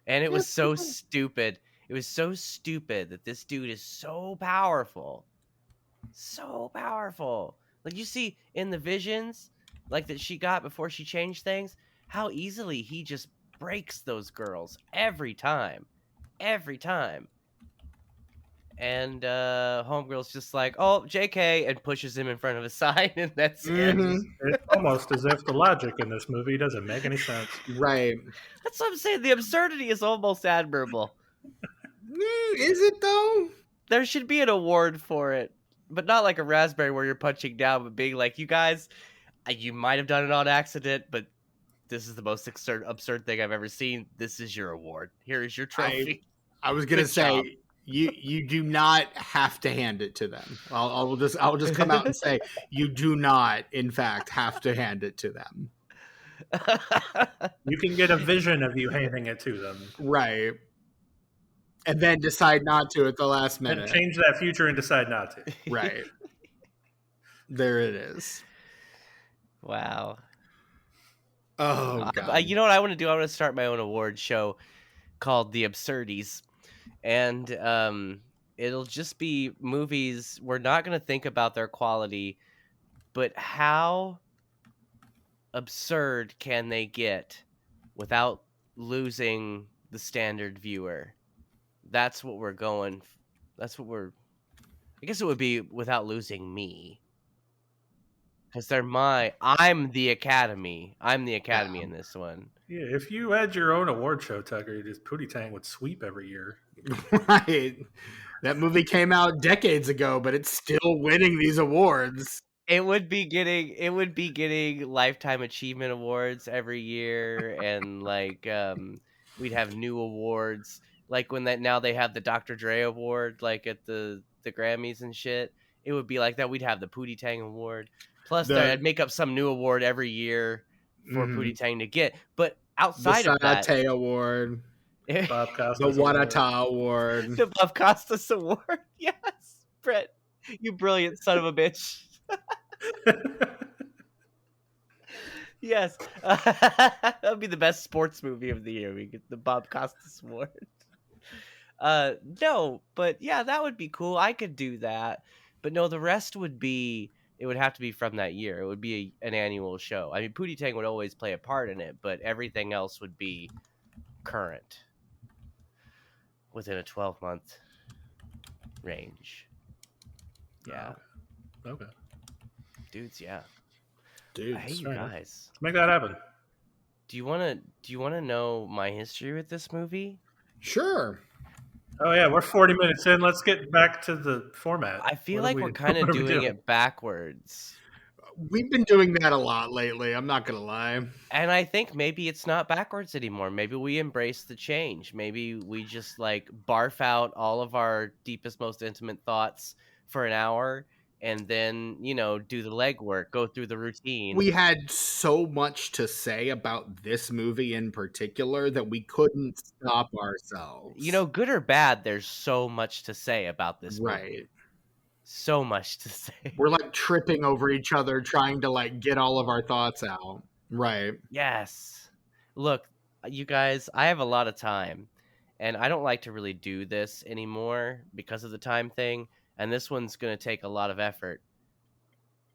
And it was so stupid. It was so stupid that this dude is so powerful. So powerful. Like you see in the visions, like that she got before she changed things, how easily he just breaks those girls every time. Every time. And Homegirl's just like, oh, JK, and pushes him in front of a sign, and that's it. It's almost as if the logic in this movie doesn't make any sense. Right. That's what I'm saying. The absurdity is almost admirable. Is it though? There should be an award for it, but not like a raspberry where you're punching down, but being like, you guys, you might have done it on accident, but this is the most absurd thing I've ever seen. This is your award. Here is your trophy. I was gonna Good say job. you do not have to hand it to them. I'll just come out and say you do not, in fact, have to hand it to them. You can get a vision of you handing it to them. Right. And then decide not to at the last And minute. change that future and decide not to. Right. There it is. Wow. Oh God. You know what I want to do? I want to start my own award show called The Absurdies. And it'll just be movies. We're not going to think about their quality, but how absurd can they get without losing the standard viewer? That's what we're going. That's what we're. I guess it would be without losing me, because I'm the Academy. I'm the Academy in this one. Yeah, if you had your own award show, Tucker, just Pootie Tang would sweep every year. Right. That movie came out decades ago, but it's still winning these awards. It would be getting lifetime achievement awards every year, and like we'd have new awards. Like now they have the Dr. Dre award, like at the Grammys and shit. It would be like that. We'd have the Pootie Tang award. Plus, I'd make up some new award every year for Pootie Tang to get. But outside of that, the Sarate Award, Bob the Costas Wadata Award, the Bob Costas Award. Yes, Brett, you brilliant son of a bitch. Yes, that would be the best sports movie of the year. We get the Bob Costas Award. No, but yeah, that would be cool. I could do that, but no, the rest would be. It would have to be from that year. It would be an annual show. I mean, Pootie Tang would always play a part in it, but everything else would be current within a 12-month range. Yeah. Okay. Dudes, yeah. dude. Hey, you guys. Let's make that happen. Do you want to know my history with this movie? Sure. Oh yeah, we're 40 minutes in. Let's get back to the format. I feel like we're kind of doing it backwards. We've been doing that a lot lately. I'm not gonna lie. And I think maybe it's not backwards anymore. Maybe we embrace the change. Maybe we just like barf out all of our deepest, most intimate thoughts for an hour, and then, do the legwork, go through the routine. We had so much to say about this movie in particular that we couldn't stop ourselves. Good or bad, there's so much to say about this movie. Right. So much to say. We're like tripping over each other trying to like get all of our thoughts out. Right. Yes. Look, you guys, I have a lot of time, and I don't like to really do this anymore because of the time thing. And this one's going to take a lot of effort.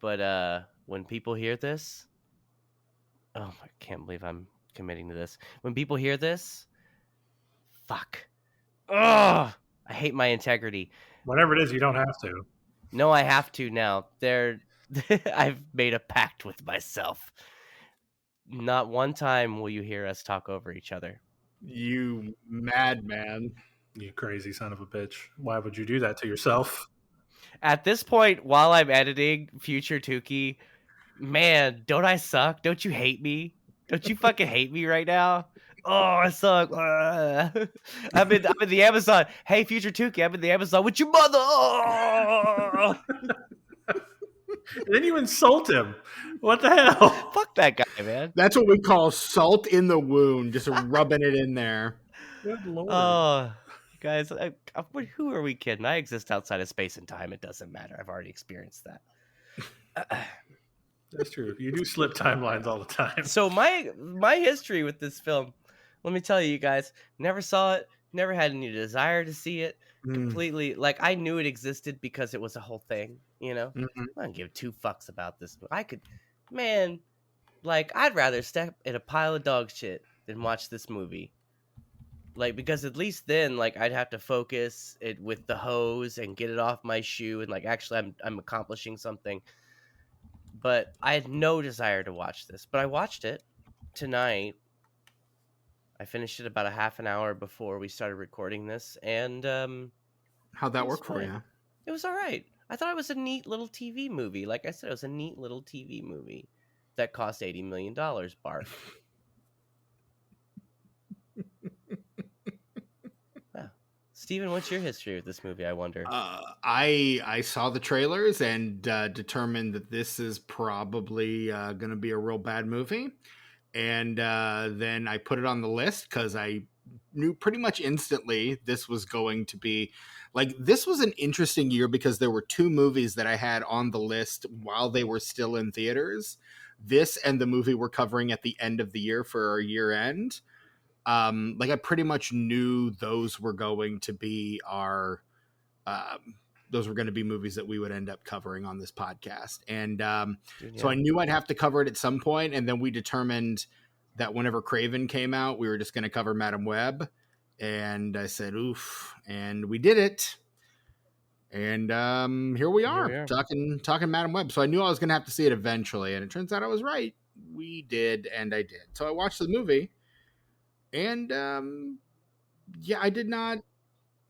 But when people hear this, I can't believe I'm committing to this. When people hear this, fuck. Ugh! I hate my integrity. Whatever it is, you don't have to. No, I have to now. I've made a pact with myself. Not one time will you hear us talk over each other. You madman. You crazy son of a bitch. Why would you do that to yourself? At this point, while I'm editing Future Tukey, man, don't I suck? Don't you hate me? Don't you fucking hate me right now? Oh, I suck. I'm in the Amazon. Hey, Future Tukey, I'm in the Amazon with your mother. Oh! Then you insult him. What the hell? Fuck that guy, man. That's what we call salt in the wound, just rubbing it in there. Good lord. Oh, guys, who are we kidding? I exist outside of space and time. It doesn't matter. I've already experienced that. That's true. You do slip timelines all the time. So my history with this film, let me tell you guys, never saw it, never had any desire to see it. Completely, like, I knew it existed because it was a whole thing, Mm-hmm. I don't give two fucks about this. I'd rather step in a pile of dog shit than watch this movie. Like, because at least then, like, I'd have to focus it with the hose and get it off my shoe, and like, actually I'm accomplishing something. But I had no desire to watch this. But I watched it tonight. I finished it about a half an hour before we started recording this, and How'd that work for fine. you? It was all right. I thought it was a neat little TV movie. Like I said, it was a neat little TV movie that cost $80 million, Barf. Steven, what's your history with this movie, I wonder? I saw the trailers and determined that this is probably going to be a real bad movie. And then I put it on the list because I knew pretty much instantly this was going to be, like, this was an interesting year because there were two movies that I had on the list while they were still in theaters. This and the movie we're covering at the end of the year for our year end. Like, I pretty much knew those were going to be our those were going to be movies that we would end up covering on this podcast. And Dude, so I yeah. knew I'd have to cover it at some point, and then we determined that whenever Craven came out, we were just going to cover Madam Web. And I said, oof, and we did it. And here we are. talking Madam Web. So I knew I was going to have to see it eventually, and it turns out I was right. We did, and I did. So I watched the movie, and yeah, I did not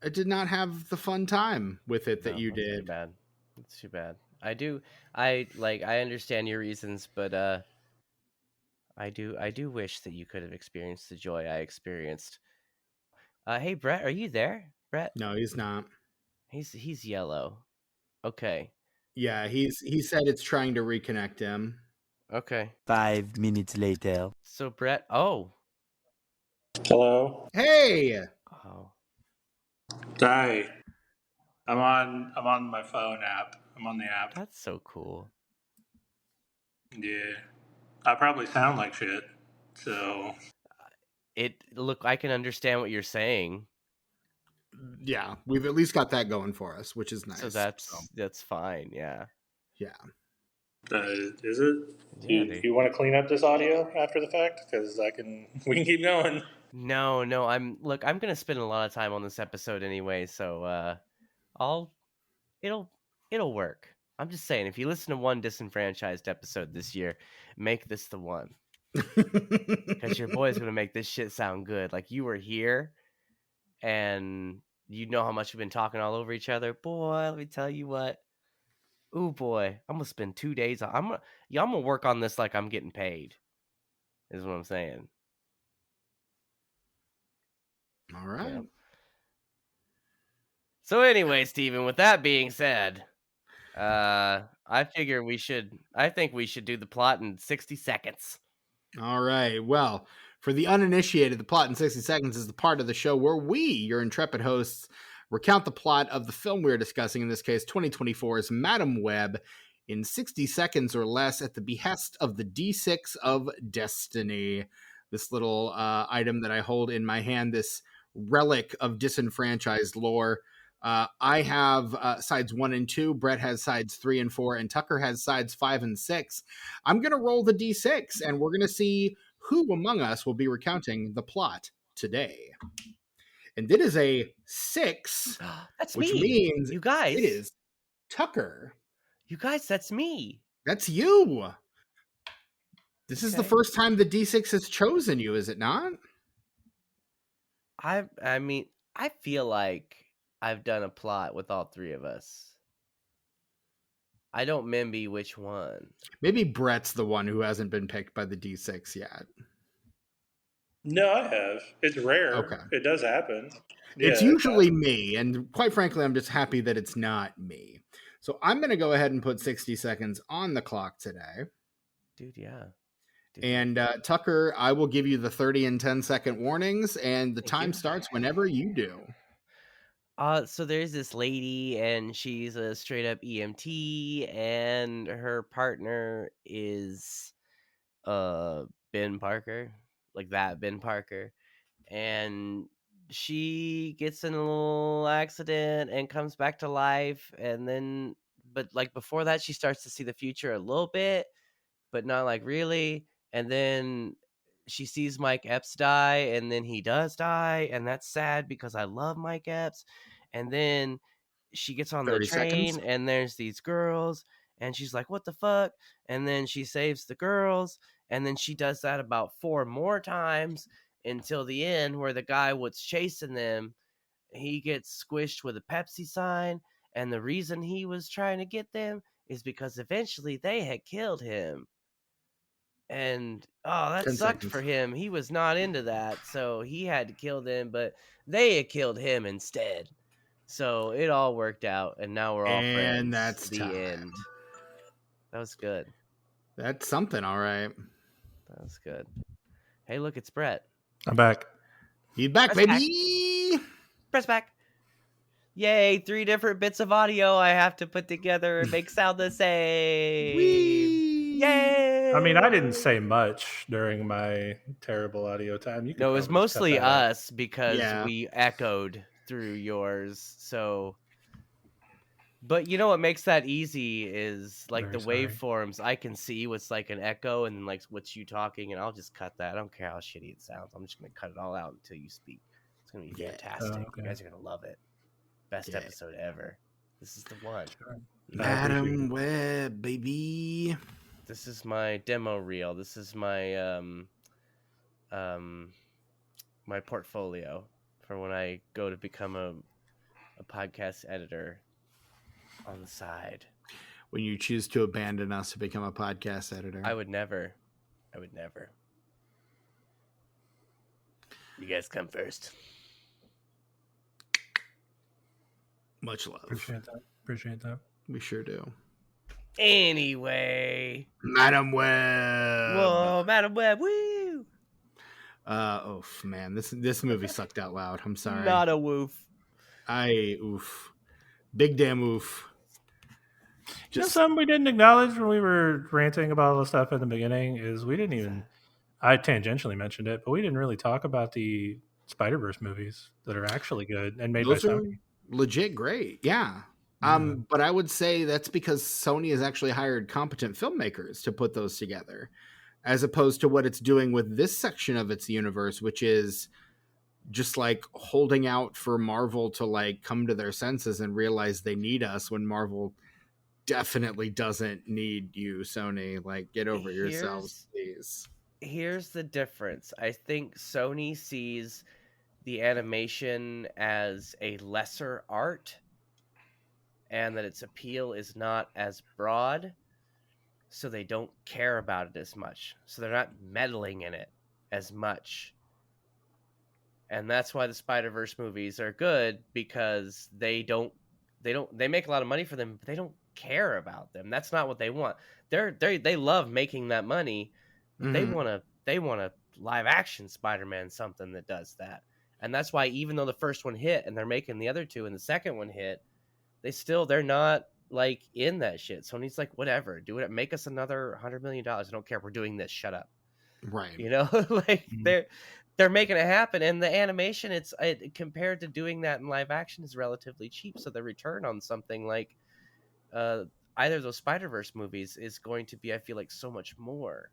have the fun time with it that you did. It's too bad. I understand your reasons, but I do wish that you could have experienced the joy I experienced. Hey Brett, are you there? Brett? No, he's not. He's yellow. Okay. Yeah, he said it's trying to reconnect him. Okay. 5 minutes later. So Brett, oh. Hello. Hey. Oh. Hi. I'm on my phone app. I'm on the app. That's so cool. Yeah. I probably sound like shit. So Look, I can understand what you're saying. Yeah, we've at least got that going for us, which is nice. So that's fine. Yeah. Yeah. Is it? Yeah, do you want to clean up this audio after the fact? Because we can keep going. No, I'm gonna spend a lot of time on this episode anyway, so it'll work. I'm just saying, if you listen to one disenfranchised episode this year, make this the one. Because your boy's gonna make this shit sound good. Like, you were here, and you know how much we've been talking all over each other. Boy, let me tell you what. Ooh, boy, I'm gonna spend 2 days. I'm gonna work on this like I'm getting paid. Is what I'm saying. All right. Yeah. So anyway, Steven, with that being said, I think we should do the plot in 60 seconds. All right. Well, for the uninitiated, the plot in 60 seconds is the part of the show where we, your intrepid hosts, recount the plot of the film we're discussing, in this case 2024's Madam Web, in 60 seconds or less at the behest of the D6 of Destiny. This little item that I hold in my hand, this relic of disenfranchised lore. I have sides 1 and 2. Brett has sides 3 and 4, and Tucker has sides 5 and 6. I'm going to roll the D6, and we're going to see who among us will be recounting the plot today. And it is a 6. That's which me. means You guys. it is Tucker. You guys, that's me. That's you. This is the Okay. first time the D6 has chosen you, is it not? I mean, I feel like I've done a plot with all three of us. I don't remember which one. Maybe Brett's the one who hasn't been picked by the D6 yet. No, I have. It's rare. Okay. It does happen. It's usually me, and quite frankly, I'm just happy that it's not me. So I'm going to go ahead and put 60 seconds on the clock today. Dude, yeah. And Tucker, I will give you the 30 and 10-second warnings, and the Thank time you. starts whenever you do. So there's this lady, and she's a straight up EMT, and her partner is Ben Parker, like that Ben Parker, and she gets in a little accident and comes back to life, and then, but like before that, she starts to see the future a little bit, but not like really, and then she sees Mike Epps die, and then he does die, and that's sad because I love Mike Epps. And then she gets on the 30 train, seconds. and there's these girls, and she's like, what the fuck? And then she saves the girls, and then she does that about 4 more times until the end, where the guy what's chasing them, he gets squished with a Pepsi sign, and the reason he was trying to get them is because eventually they had killed him. And that 10 sucked seconds. for him. He was not into that, so he had to kill them, but they had killed him instead. So it all worked out, and now we're all friends. And that's the time. end. That was good. That's something, all right. That was good. Hey, look, it's Brett. I'm back. He's back, Press baby. Press back. Yay, 3 different bits of audio I have to put together and make sound the same. Whee! Yay! I mean, I didn't say much during my terrible audio time. You could No, it was probably just cut mostly that out. us because Yeah. we echoed through yours. So But you know what makes that easy is like Very the sorry. waveforms. I can see what's like an echo and then like what's you talking, and I'll just cut that. I don't care how shitty it sounds. I'm just gonna cut it all out until you speak. It's gonna be Yeah. fantastic. Oh, You okay. guys are gonna love it. Best Yeah. episode ever. This is the one. Sure. I appreciate Madam it. Web, baby. This is my demo reel. This is my my portfolio for when I go to become a podcast editor on the side. When you choose to abandon us to become a podcast editor. I would never. You guys come first. Much love. Appreciate that. We sure do. Anyway. Madam Web. Whoa, Madam Web, woo! Man, this movie sucked out loud. I'm sorry. Not a woof. Oof. Big damn oof. Just something we didn't acknowledge when we were ranting about all the stuff at the beginning is we didn't even. I tangentially mentioned it, but we didn't really talk about the Spider-Verse movies that are actually good and made those by are Sony. legit great. Yeah. But I would say that's because Sony has actually hired competent filmmakers to put those together, as opposed to what it's doing with this section of its universe, which is just like holding out for Marvel to like come to their senses and realize they need us when Marvel definitely doesn't need you, Sony. Like, get over yourselves, please. Here's the difference. I think Sony sees the animation as a lesser art and that its appeal is not as broad, so they don't care about it as much. So they're not meddling in it as much. And that's why the Spider-Verse movies are good, because they make a lot of money for them, but they don't care about them. That's not what they want. They love making that money. Mhm. They want a live action Spider-Man, something that does that. And that's why even though the first one hit and they're making the other two and the second one hit, they're not like in that shit. Sony's like, whatever, do it, make us another $100 million. I don't care. We're doing this. Shut up. Right. You know, like they're making it happen, and the animation, it's compared to doing that in live action, is relatively cheap. So the return on something like either of those Spider-Verse movies is going to be, I feel like, so much more.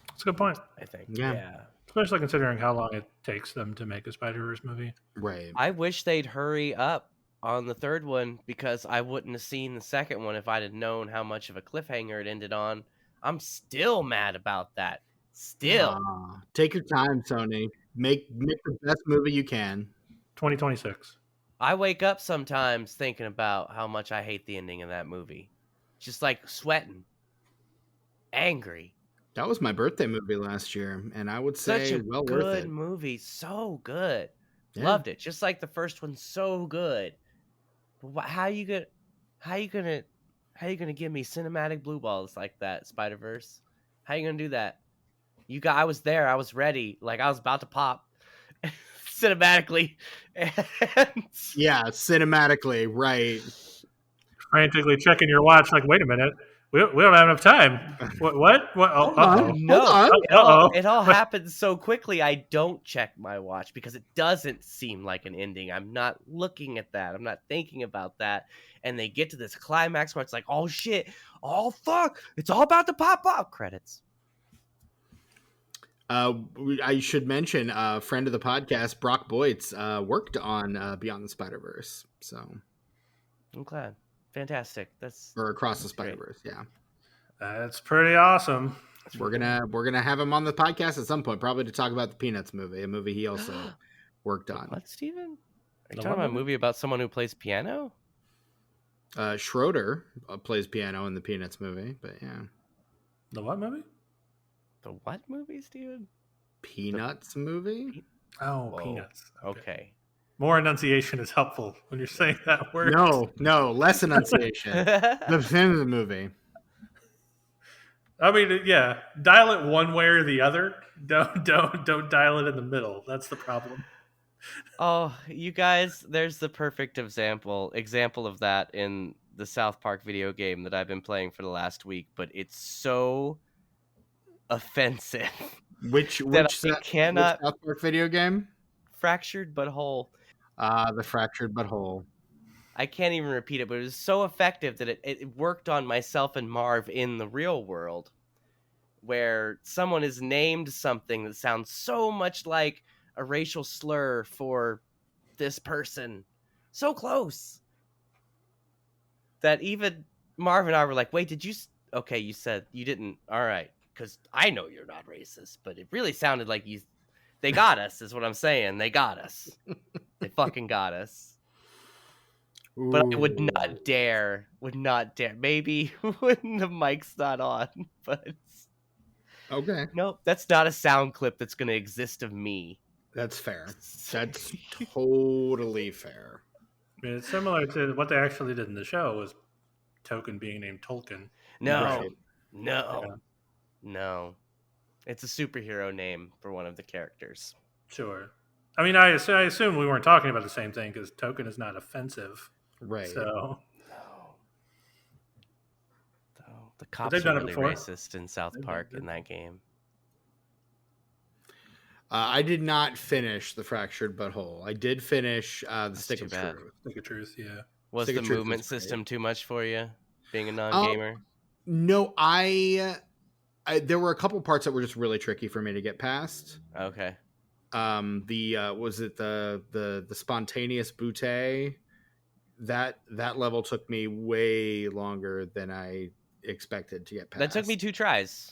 That's a good point. I think. Yeah. Especially considering how long it takes them to make a Spider-Verse movie. Right. I wish they'd hurry up on the third one, because I wouldn't have seen the second one if I'd have known how much of a cliffhanger it ended on. I'm still mad about that. Still. Take your time, Sony. Make the best movie you can. 2026. I wake up sometimes thinking about how much I hate the ending of that movie. Just like sweating. Angry. That was my birthday movie last year, and I would say Such a well good worth it. movie. So good. Yeah. Loved it. Just like the first one, so good. But how you gonna give me cinematic blue balls like that, Spider-Verse? How you gonna do that? I was there. I was ready. Like, I was about to pop cinematically. And Yeah, cinematically, right. Frantically checking your watch, like, wait a minute. We don't have enough time. What? Oh, uh-oh. no, Hold on. it all happens so quickly. I don't check my watch because it doesn't seem like an ending. I'm not looking at that. I'm not thinking about that. And they get to this climax where it's like, oh shit, oh fuck, it's all about to pop up. Credits. I should mention a friend of the podcast, Brock Boytz, worked on Beyond the Spider-Verse. So I'm glad. Fantastic. Or Across the great. Spider-Verse, yeah. That's pretty awesome. We're gonna have him on the podcast at some point, probably to talk about the Peanuts movie, a movie he also worked on. What, Steven? Are you The talking what about a movie? movie about someone who plays piano? Schroeder plays piano in the Peanuts movie, but yeah. The what movie? The what movie, Steven? Peanuts movie? Oh, Whoa. Peanuts. Okay. More enunciation is helpful when you're saying that word. No, less enunciation. The film of the movie. I mean, yeah, dial it one way or the other. Don't dial it in the middle. That's the problem. Oh, you guys, there's the perfect example of that in the South Park video game that I've been playing for the last week, but it's so offensive. Which That I cannot- which South Park video game? Fractured but whole. The fractured butthole. I can't even repeat it, but it was so effective that it worked on myself and Marv in the real world, where someone is named something that sounds so much like a racial slur for this person. So close that even Marv and I were like, wait, did you... Okay, you said you didn't. All right, because I know you're not racist, but it really sounded like you... They got us, is what I'm saying. They got us. They fucking got us. But I would not dare, maybe when the mic's not on, but... Okay. Nope, that's not a sound clip that's going to exist of me. That's fair. That's totally fair. I mean, it's similar to what they actually did in the show was Token being named Tolkien. No, Right. no, Yeah. no. It's a superhero name for one of the characters. Sure. I mean, I assume we weren't talking about the same thing because Token is not offensive. Right. So No. The cops they've are done it really before. racist in South They've Park done it. in that game. I did not finish the fractured butthole. I did finish the Stick too of bad. Truth. Stick of Truth, yeah. Was Stick the of Truth movement was great. system too much for you, being a non-gamer? No, I there were a couple parts that were just really tricky for me to get past. Okay. Was it the spontaneous butte? That level took me way longer than I expected to get past. That took me 2 tries.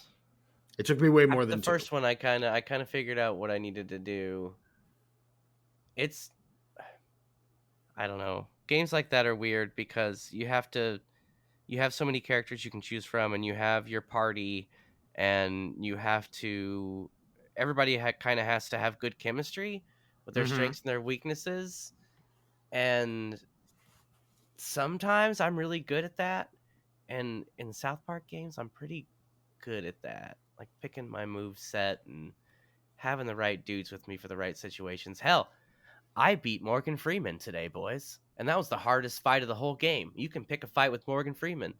It took me way more After than the first one. I kind of figured out what I needed to do. It's, I don't know. Games like that are weird because you have so many characters you can choose from, and you have your party, and you have to... Everybody kind of has to have good chemistry with their Mhm. strengths and their weaknesses, and sometimes I'm really good at that, and in South Park games I'm pretty good at that, like picking my move set and having the right dudes with me for the right situations. Hell, I beat Morgan Freeman today, boys, and that was the hardest fight of the whole game. You can pick a fight with Morgan Freeman.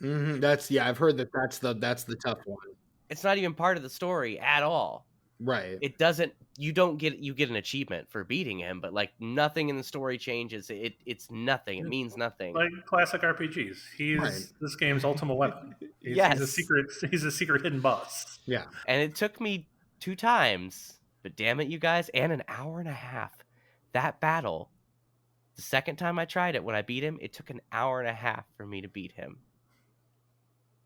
That's I've heard that's the tough one. It's not even part of the story at all. Right. It doesn't... You get an achievement for beating him, but like nothing in the story changes. It's nothing. It means nothing. Like classic RPGs. He's Right. this game's ultimate weapon. He's Yes. a secret hidden boss. Yeah. And it took me 2 times, but damn it, you guys, and an hour and a half. That battle, the second time I tried it, when I beat him, it took an hour and a half for me to beat him.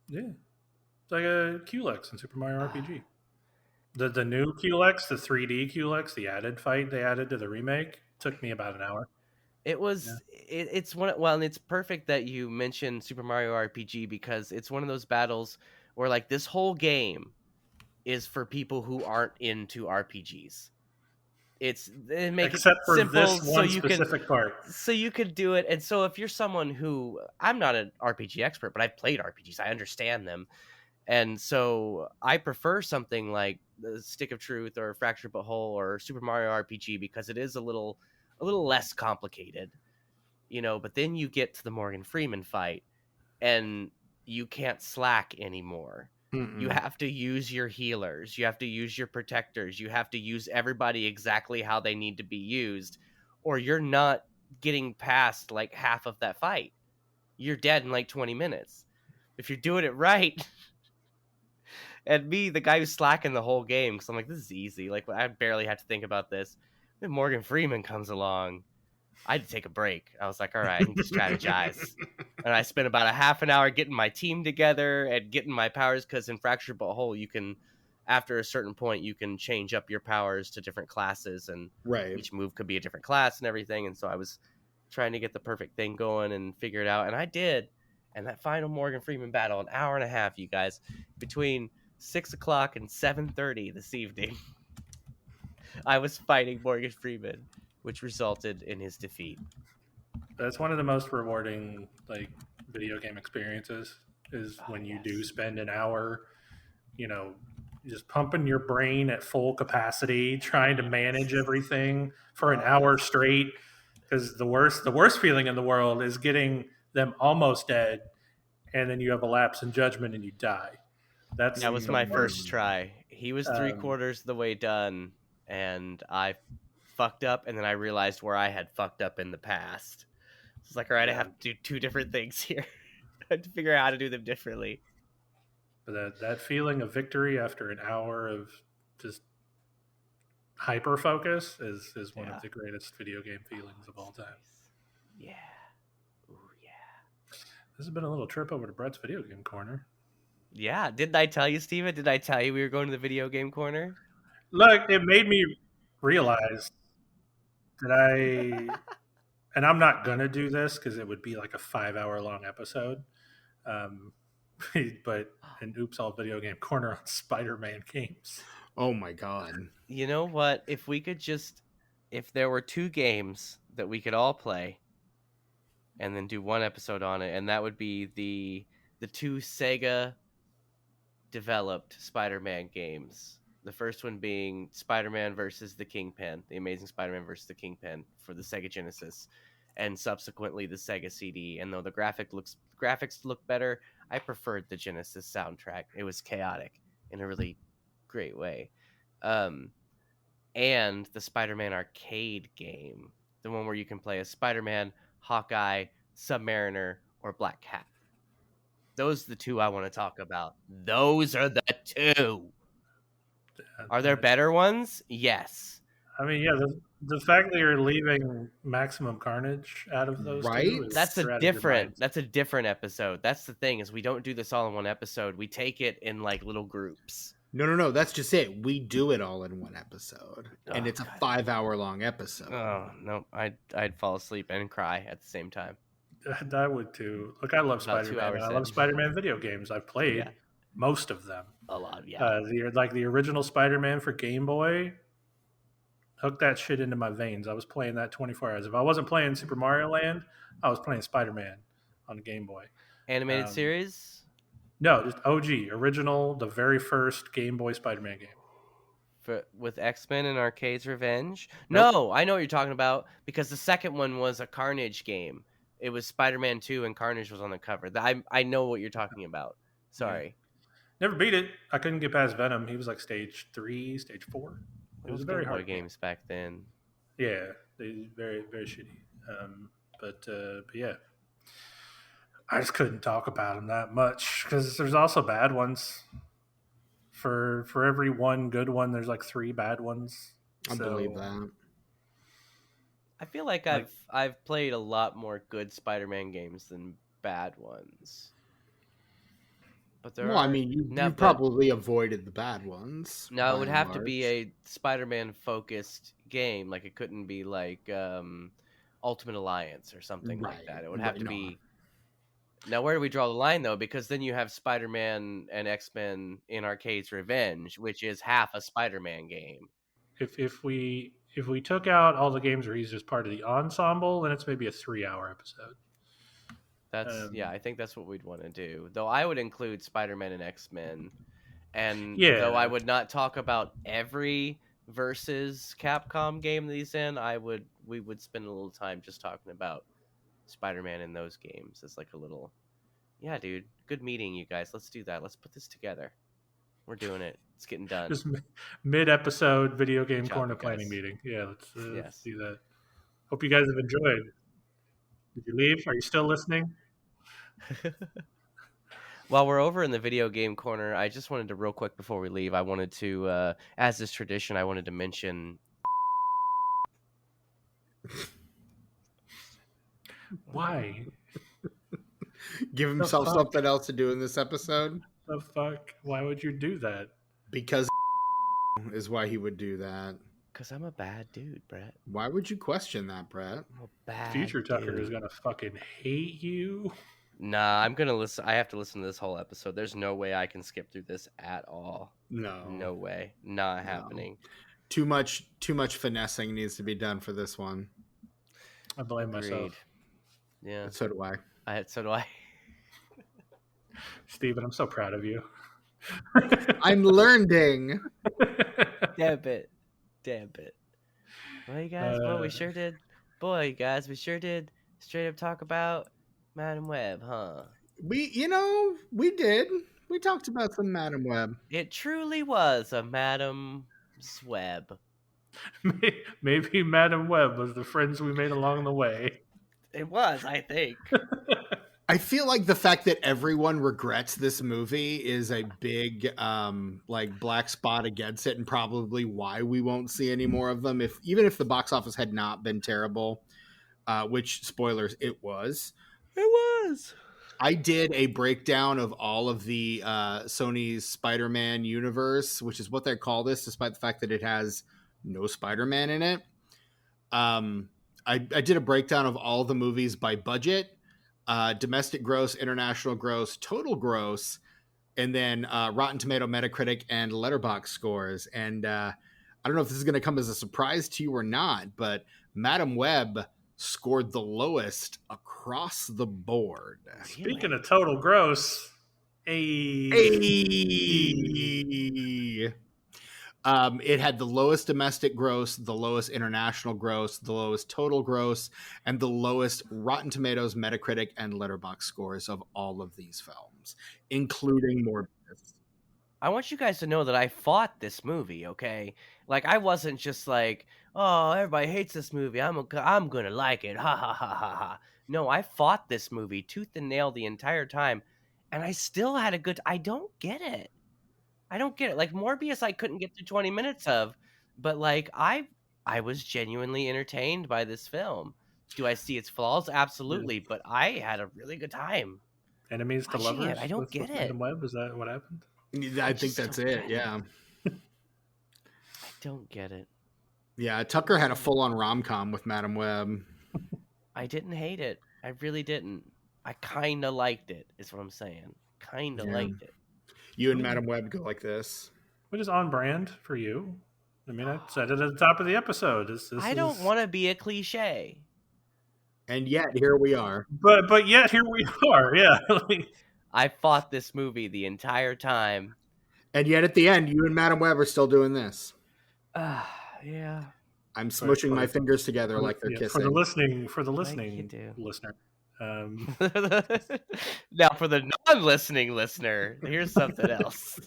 Yeah. It's like a QLEX in Super Mario RPG. The new QLEX, the 3D QLEX, the added fight they added to the remake, took me about an hour. It was it's one... Well, and it's perfect that you mentioned Super Mario RPG, because it's one of those battles where like this whole game is for people who aren't into RPGs. It makes Except it for simple this so one you specific part. So you could do it. And so if you're someone who... I'm not an RPG expert, but I've played RPGs. I understand them. And so I prefer something like the Stick of Truth or Fractured Butthole or Super Mario RPG, because it is a little less complicated, you know. But then you get to the Morgan Freeman fight and you can't slack anymore. You have to use your healers. You have to use your protectors. You have to use everybody exactly how they need to be used, or you're not getting past like half of that fight. You're dead in like 20 minutes. If you're doing it right. And me, the guy who's slacking the whole game, because I'm like, this is easy. Like, I barely have to think about this. Then Morgan Freeman comes along. I had to take a break. I was like, all right, I need to strategize. And I spent about a half an hour getting my team together and getting my powers, because in Fractured Butthole, you can, after a certain point, you can change up your powers to different classes, and Right. each move could be a different class and everything. And so I was trying to get the perfect thing going and figure it out, and I did. And that final Morgan Freeman battle, an hour and a half, you guys, between 6 o'clock and 7:30 this evening, I was fighting Morgan Freeman, which resulted in his defeat. That's one of the most rewarding like video game experiences is when you do spend an hour, you know, just pumping your brain at full capacity, trying to manage everything for an hour straight. Because the worst feeling in the world is getting them almost dead, and then you have a lapse in judgment and you die. That was the my worst. first try. He was 3/4 of the way done, and I fucked up, and then I realized where I had fucked up in the past. It's like, all right, I have to do two different things here. I have to figure out how to do them differently. But that feeling of victory after an hour of just hyper focus is one of the greatest video game feelings of all time. Yeah. Ooh, yeah. This has been a little trip over to Brett's video game corner. Yeah. Didn't I tell you, Steven? Did I tell you we were going to the video game corner? Look, it made me realize that and I'm not going to do this because it would be like a 5-hour long episode. But an Oops All Video Game Corner on Spider-Man games. Oh my god. You know what? If there were 2 games that we could all play and then do one episode on it, and that would be the 2 Sega developed Spider-Man games. The first one being Spider-Man versus the Kingpin, The Amazing Spider-Man versus the Kingpin for the Sega Genesis, and subsequently the Sega CD. And though the graphics look better, I preferred the Genesis soundtrack. It was chaotic in a really great way. And the Spider-Man arcade game, the one where you can play as Spider-Man, Hawkeye, Submariner, or Black Cat. Those are the 2 I want to talk about. Those are the 2. Are there better ones? Yes. I mean, yeah, the fact that you're leaving Maximum Carnage out of those Right? two is That's you're out a of your different mind. that's a different episode. That's the thing, is we don't do this all in one episode. We take it in like little groups. No. That's just it. We do it all in one episode, and Oh, it's a God. 5-hour long episode. Oh no, I'd fall asleep and cry at the same time. I would too. Look, I love About 2 Spider-Man. hours I in. love Spider-Man video games. I've played Yeah. most of them. A lot, yeah. The original Spider-Man for Game Boy, hooked that shit into my veins. I was playing that 24 hours. If I wasn't playing Super Mario Land, I was playing Spider-Man on the Game Boy. Animated series No, just OG, original, the very first Game Boy Spider-Man game. with X-Men and Arcade's Revenge. Nope. No, I know what you're talking about, because the second one was a Carnage game. It was Spider-Man 2 and Carnage was on the cover. I know what you're talking about. Sorry. Never beat it. I couldn't get past Venom. He was like stage 3, stage 4. It was a very Game Boy hard game. games back then. Yeah, they very, very shitty. But yeah, I just couldn't talk about them that much because there's also bad ones. For every one good one, there's like 3 bad ones. I believe that. I feel like I've played a lot more good Spider-Man games than bad ones. But there Well, I mean, you probably avoided the bad ones. No, it by would and have to be large. a Spider-Man focused game. Like, it couldn't be like Ultimate Alliance or something like Right, that. It would have right, to no. be. Now, where do we draw the line though? Because then you have Spider-Man and X-Men in Arcade's Revenge, which is half a Spider-Man game. If we took out all the games where he's just part of the ensemble, then it's maybe a 3-hour episode. That's I think that's what we'd want to do. Though I would include Spider-Man and X-Men, and though I would not talk about every versus Capcom game that he's in, we would spend a little time just talking about Spider-Man in those games. It's like a little, yeah, dude, good meeting, you guys. Let's do that. Let's put this together. We're doing it. It's getting done. Just mid-episode video game Good job, corner you planning guys. meeting. Yeah, let's Yes. do that. Hope you guys have enjoyed. Did you leave? Are you still listening? While we're over in the video game corner, I just wanted to real quick before we leave, I wanted to, as is tradition, I wanted to mention. Why? Give himself fuck? something else to do in this episode The fuck? Why would you do that? because is why he would do that. Because I'm a bad dude, Brett. Why would you question that, Brett? I'm a bad Future Tucker dude. is gonna fucking hate you. Nah, I'm gonna listen. I have to listen to this whole episode. There's no way I can skip through this at all. No, No way. Not happening. Too much finessing needs to be done for this one. I blame Agreed. myself. Yeah. So do I. So do I. Steven, I'm so proud of you. I'm learning. Damn it. Well, you guys, we Uh, sure did. Boy, you guys, we sure did straight up talk about Madam Web, huh? We did. We talked about some Madam Web. It truly was a Madam's Web. Maybe Madam Web was the friends we made along the way. It was, I think. I feel like the fact that everyone regrets this movie is a big like black spot against it, and probably why we won't see any more of them. Even if the box office had not been terrible, which spoilers, it was. It was. I did a breakdown of all of the Sony's Spider-Man universe, which is what they call this, despite the fact that it has no Spider-Man in it. I did a breakdown of all the movies by budget, domestic gross, international gross, total gross, and then Rotten Tomato, Metacritic, and Letterboxd scores. And I don't know if this is going to come as a surprise to you or not, but Madam Web scored the lowest across the board. Speaking of total gross, It had the lowest domestic gross, the lowest international gross, the lowest total gross, and the lowest Rotten Tomatoes, Metacritic, and Letterboxd scores of all of these films, including Morbius. I want you guys to know that I fought this movie, okay? Like, I wasn't just like, oh, everybody hates this movie. I'm gonna like it. Ha ha ha ha ha. No, I fought this movie tooth and nail the entire time, and I still had a good. I don't get it. Like Morbius, I couldn't get to 20 minutes of, but like I was genuinely entertained by this film. Do I see its flaws? Absolutely, but I had a really good time. Enemies to Watching lovers. it, I don't get it. Madam Web, is that what happened? I think that's it. Yeah. I don't get it. Yeah. Tucker had a full on rom-com with Madam Web. I didn't hate it. I really didn't. I kind of liked it, is what I'm saying. Kind of liked it. You and Madam Web go like this. What is on brand for you? I mean, I said it at the top of the episode. I don't want to be a cliche. And yet, here we are. But yet, here we are. Yeah. I fought this movie the entire time. And yet, at the end, you and Madam Web are still doing this. Yeah. I'm smushing my fingers together like they're kissing. For the listening listener. Now, for the non-listening listener, here's something else.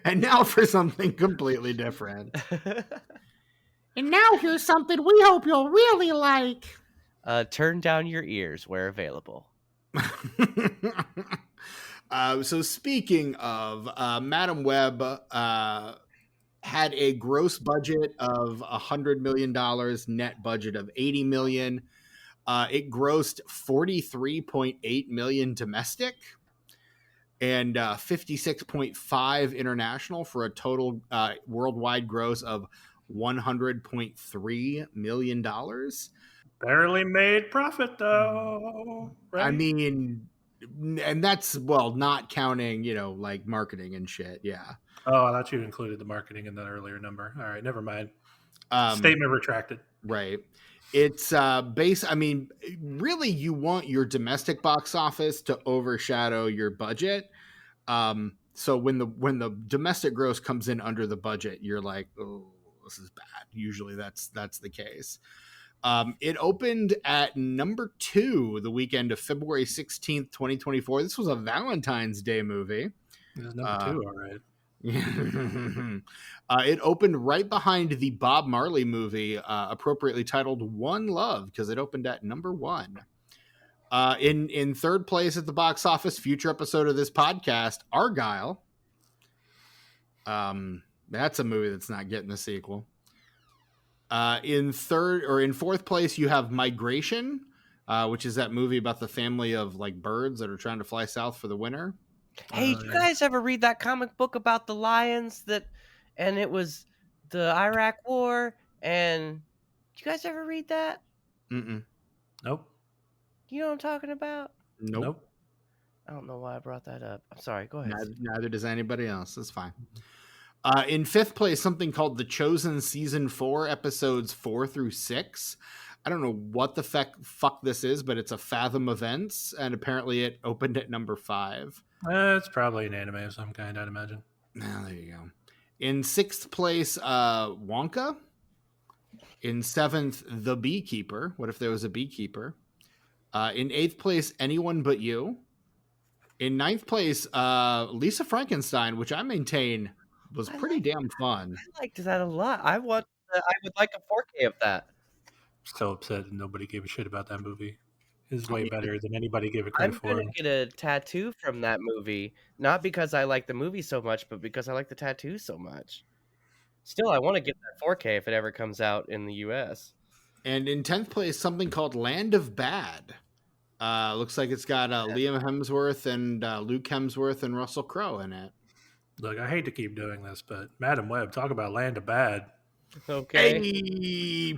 And now for something completely different. And now here's something we hope you'll really like. Turn down your ears where available. So speaking of, Madam Web had a gross budget of $100 million, net budget of $80 million. It grossed $43.8 million domestic and 56.5 international for a total worldwide gross of $100.3 million. Barely made profit though. Right? I mean, and that's, well, not counting, like marketing and shit. Yeah. Oh, I thought you included the marketing in that earlier number. All right, never mind. Statement retracted. Right. It's really you want your domestic box office to overshadow your budget. So when the domestic gross comes in under the budget, you're like, oh, this is bad. Usually that's the case. It opened at number 2 the weekend of February 16th, 2024. This was a Valentine's Day movie. It was number 2, all right. It opened right behind the Bob Marley movie, appropriately titled One Love, because it opened at number 1. In third place at the box office, future episode of this podcast, Argyle. That's a movie that's not getting a sequel. In fourth place, you have Migration, which is that movie about the family of like birds that are trying to fly south for the winter. Hey, did you guys ever read that comic book about the lions and it was the Iraq War? And did you guys ever read that? Mm-mm. Nope. You know what I'm talking about? Nope. I don't know why I brought that up. I'm sorry. Go ahead. Neither does anybody else. That's fine. In fifth place, something called The Chosen Season 4, episodes 4 through 6. I don't know what the fuck this is, but it's a Fathom Events, and apparently it opened at number 5. It's probably an anime of some kind, I'd imagine. Oh, there you go. In sixth place, Wonka. In seventh, The Beekeeper. What if there was a beekeeper? In eighth place, Anyone But You. In ninth place, Lisa Frankenstein, which I maintain was I pretty like damn fun. I liked that a lot. I would like a 4K of that. So upset that nobody gave a shit about that movie. It's I way mean, better than anybody gave it credit I'm for. gonna get a tattoo from that movie, not because I like the movie so much, but because I like the tattoo so much. Still, I want to get that 4K if it ever comes out in the US. And in 10th place, something called Land of Bad. Looks like it's got Liam Hemsworth and Luke Hemsworth and Russell Crowe in it. Look, I hate to keep doing this, but Madam Web, talk about Land of Bad. Okay, Hey!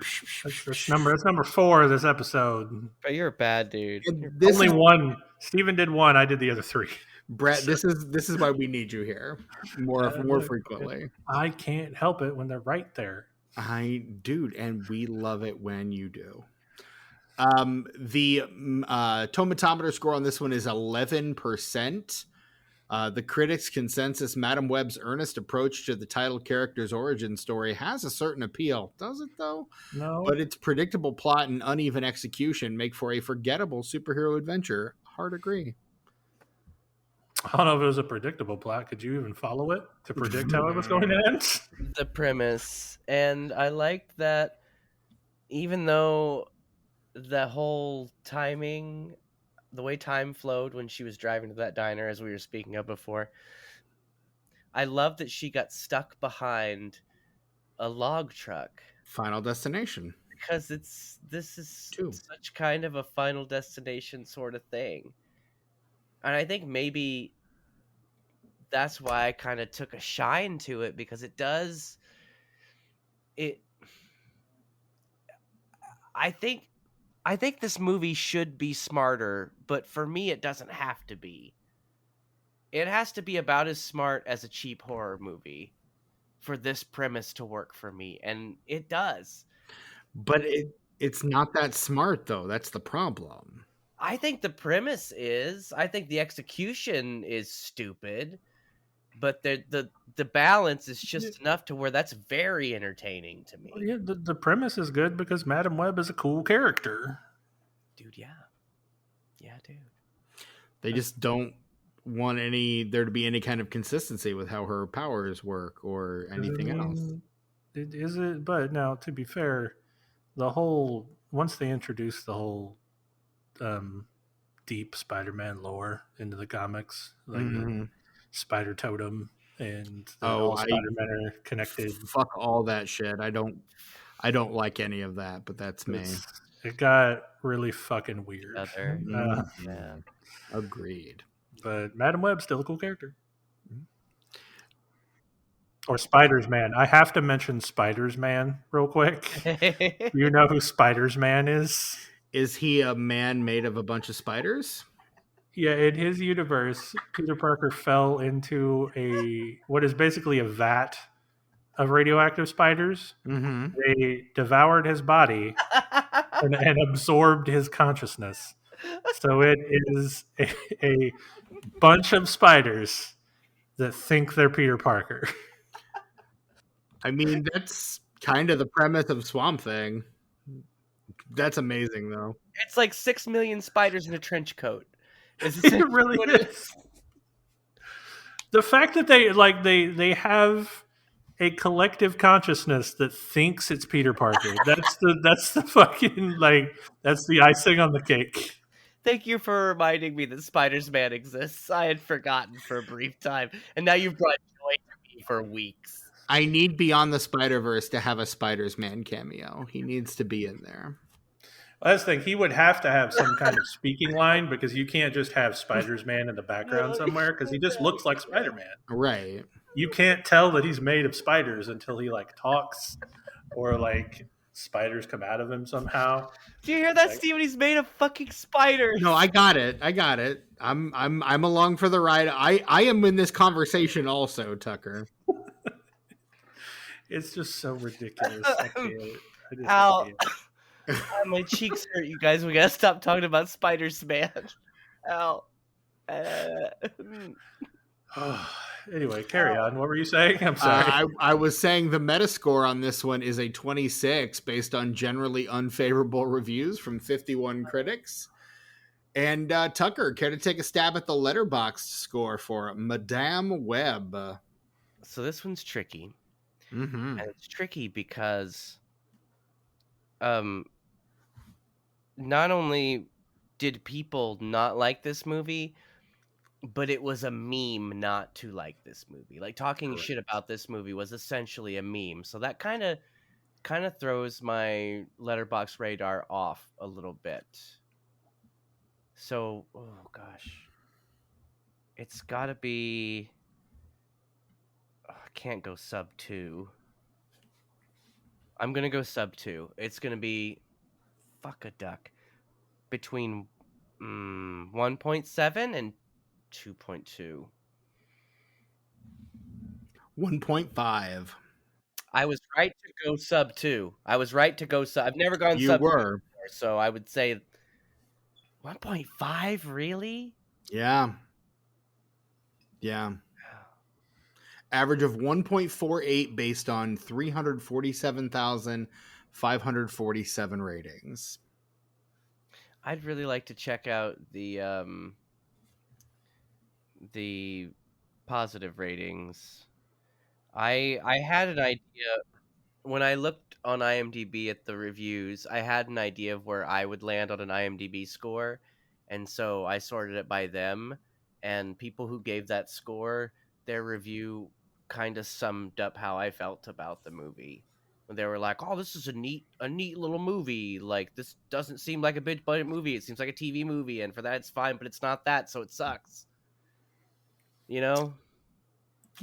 That's number 4 of this episode. but you're a bad dude. And this Only is, one. Steven did one. I did the other 3. Brett, this is why we need you here more look, frequently. I can't help it when they're right there. Dude, and we love it when you do. The tomatometer score on this one is 11%. The critics' consensus: Madam Web's earnest approach to the title character's origin story has a certain appeal. Does it though? No. But its predictable plot and uneven execution make for a forgettable superhero adventure. Hard agree. I don't know if it was a predictable plot. Could you even follow it to predict how it was going to end? The premise, and I liked that even though the whole timing, the way time flowed when she was driving to that diner, as we were speaking of before, I love that she got stuck behind a log truck. Final Destination. Because this is Two. such kind of a Final Destination sort of thing. And I think maybe that's why I kind of took a shine to it, because it does I think this movie should be smarter, but for me it doesn't have to be. It has to be about as smart as a cheap horror movie for this premise to work for me, and it does. But it's not that smart though. That's the problem. I think the premise is. I think the execution is stupid, but the balance is just enough to where that's very entertaining to me. Well, yeah, the premise is good because Madam Web is a cool character. Dude, yeah, dude. They just don't want there to be any kind of consistency with how her powers work or anything else. Is it? But now, to be fair, once they introduce the whole deep Spider-Man lore into the comics, like the Spider Totem and all Spider-Men are connected. Fuck all that shit. I don't like any of that, but that's me. It got really fucking weird. Yeah. Agreed. But Madam Web's still a cool character. Or Spiders Man. I have to mention Spiders Man real quick. You know who Spiders Man is? Is he a man made of a bunch of spiders? Yeah, in his universe, Peter Parker fell into what is basically a vat of radioactive spiders. Mm-hmm. They devoured his body and absorbed his consciousness. So it is a bunch of spiders that think they're Peter Parker. I mean, that's kind of the premise of Swamp Thing. That's amazing, though. It's like 6 million spiders in a trench coat. It really is. The fact that they have a collective consciousness that thinks it's Peter Parker. That's the fucking that's the icing on the cake. Thank you for reminding me that Spiders Man exists. I had forgotten for a brief time, and now you've brought joy to me for weeks. I need Beyond the Spider-Verse to have a Spiders Man cameo. He needs to be in there. Well, that's the thing. He would have to have some kind of speaking line because you can't just have Spiders Man in the background somewhere because he just looks like Spider-Man. Right. You can't tell that he's made of spiders until he talks or spiders come out of him somehow. Do you hear that, Steven? He's made of fucking spiders. No, I got it. I'm along for the ride. I am in this conversation also, Tucker. It's just so ridiculous. I can't. Ow. My cheeks hurt, you guys. We gotta stop talking about Spiders Man. Ow. Anyway, carry on. What were you saying? I'm sorry. I was saying the Metascore on this one is a 26 based on generally unfavorable reviews from 51 critics. And Tucker, care to take a stab at the Letterboxd score for Madame Web? So this one's tricky. Mm-hmm. And it's tricky because not only did people not like this movie, but it was a meme not to like this movie. Like talking shit about this movie was essentially a meme. So that kind of throws my Letterboxd radar off a little bit. So, oh gosh. It's got to be I can't go sub 2. I'm going to go sub 2. It's going to be fuck a duck between 1.7 and 2.2. 1.5. I was right to go sub 2. I was right to go sub. I've never gone You sub 2 were. before, so I would say 1.5, really? Yeah. Yeah. Average of 1.48 based on 347,547 ratings. I'd really like to check out the positive ratings. I had an idea when I looked on IMDb at the reviews. I had an idea of where I would land on an IMDb score, and so I sorted it by them. And people who gave that score, their review kind of summed up how I felt about the movie. They were like, "Oh, this is a neat little movie. Like, this doesn't seem like a big budget movie. It seems like a TV movie, and for that, it's fine. But it's not that, so it sucks." You know.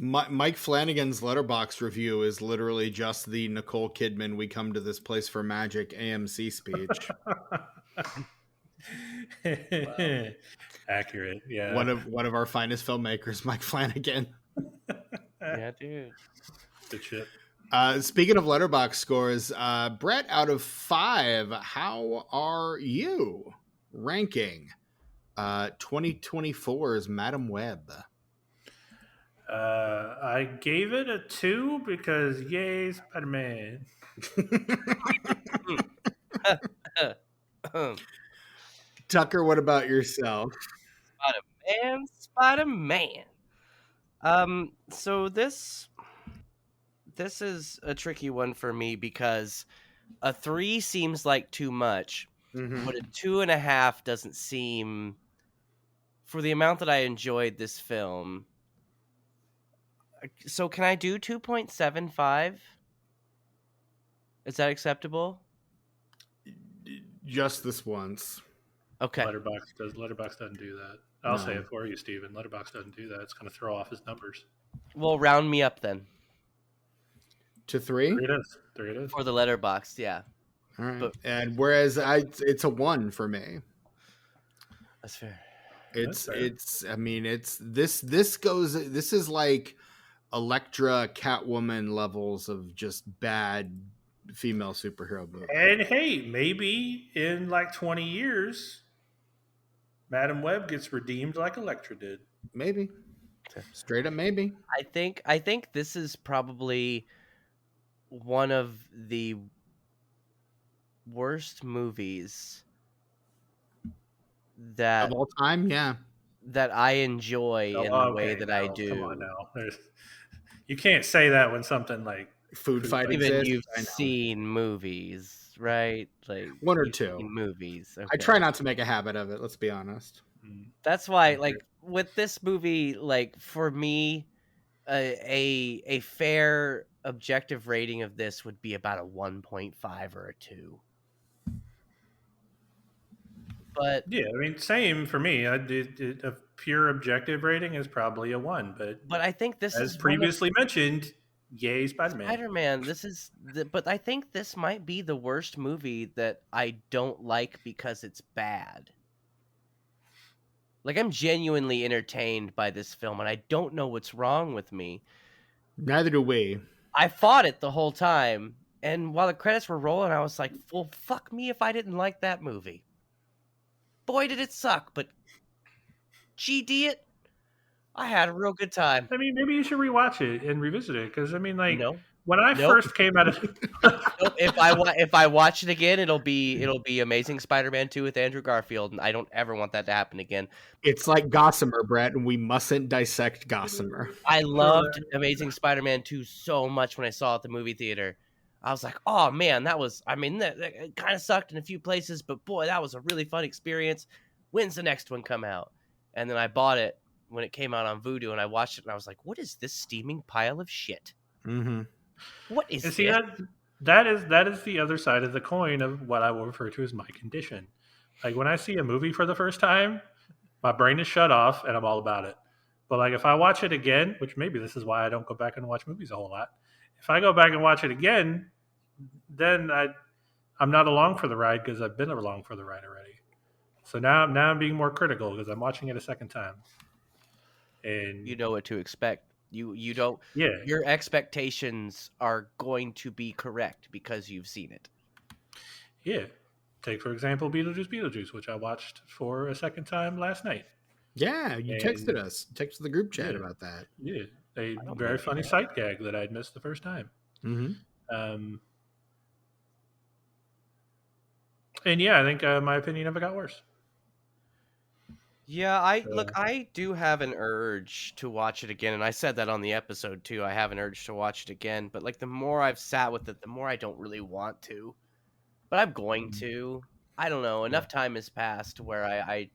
Mike Flanagan's Letterboxd review is literally just the Nicole Kidman "We Come to This Place for Magic" AMC speech. Accurate, yeah. One of our finest filmmakers, Mike Flanagan. Yeah, dude. Good shit. Speaking of Letterboxd scores, Brett, out of 5, how are you ranking 2024's Madam Web? I gave it a 2 because yay, Spider-Man. Tucker, what about yourself? Spider-Man. So this is a tricky one for me because a 3 seems like too much, but a 2.5 doesn't seem, for the amount that I enjoyed this film. So can I do 2.75? Is that acceptable? Just this once. Okay. Letterboxd doesn't do that. I'll say it for you, Steven. Letterboxd doesn't do that. It's going to throw off his numbers. Well, round me up then. To 3? 3 it is. 3 it is. For the Letterboxd, yeah. All right. But- and whereas it's a 1 for me. That's fair. This is like Elektra, Catwoman levels of just bad female superhero movies. And hey, maybe in like 20 years, Madam Web gets redeemed like Elektra did. Maybe. Straight up maybe. I think this is probably one of the worst movies that Of all time, yeah. that I enjoy in the way that I do. Come on now. You can't say that when something like Food Fight Even exists. you've seen movies, right? Like 1 or you've 2 seen movies. I Okay. try not to make a habit of it, let's be honest. That's why, like, with this movie, like, for me, a fair objective rating of this would be about a 1.5 or a 2. But yeah, I mean, same for me. A pure objective rating is probably a 1, but I think this as is previously mentioned, yay, Spider-Man. Spider-Man. But I think this might be the worst movie that I don't like because it's bad. Like, I'm genuinely entertained by this film, and I don't know what's wrong with me. Neither do we. I fought it the whole time, and while the credits were rolling, I was like, well, fuck me if I didn't like that movie. Boy, did it suck, but GD it, I had a real good time. I mean, maybe you should rewatch it and revisit it because I mean, like, No. when I Nope. first came out of Nope, if I watch it again, it'll be Amazing Spider-Man 2 with Andrew Garfield, and I don't ever want that to happen again. It's like Gossamer, Brett, and we mustn't dissect Gossamer. I loved Amazing Spider-Man 2 so much when I saw it at the movie theater. I was like, oh man, that kind of sucked in a few places, but boy, that was a really fun experience. When's the next one come out? And then I bought it when it came out on Vudu, and I watched it, and I was like, what is this steaming pile of shit? Mm-hmm. What is And this? see, that is the other side of the coin of what I will refer to as my condition. Like when I see a movie for the first time, my brain is shut off and I'm all about it. But like if I watch it again, which maybe this is why I don't go back and watch movies a whole lot. If I go back and watch it again, then I'm not along for the ride because I've been along for the ride already. So now I'm being more critical because I'm watching it a second time. And You know what to expect. You don't. yeah, Your expectations are going to be correct because you've seen it. yeah. Take for example Beetlejuice, which I watched for a second time last night. Yeah, you texted us, texted the group chat Yeah. about that. Yeah, a don't very remember funny that. sight gag that I'd missed the first time. Mm-hmm. And yeah, I think my opinion of it got worse. Yeah, I do have an urge to watch it again, and I said that on the episode too. I have an urge to watch it again, but like the more I've sat with it, the more I don't really want to. But I'm going to. I don't know. Enough time has passed where I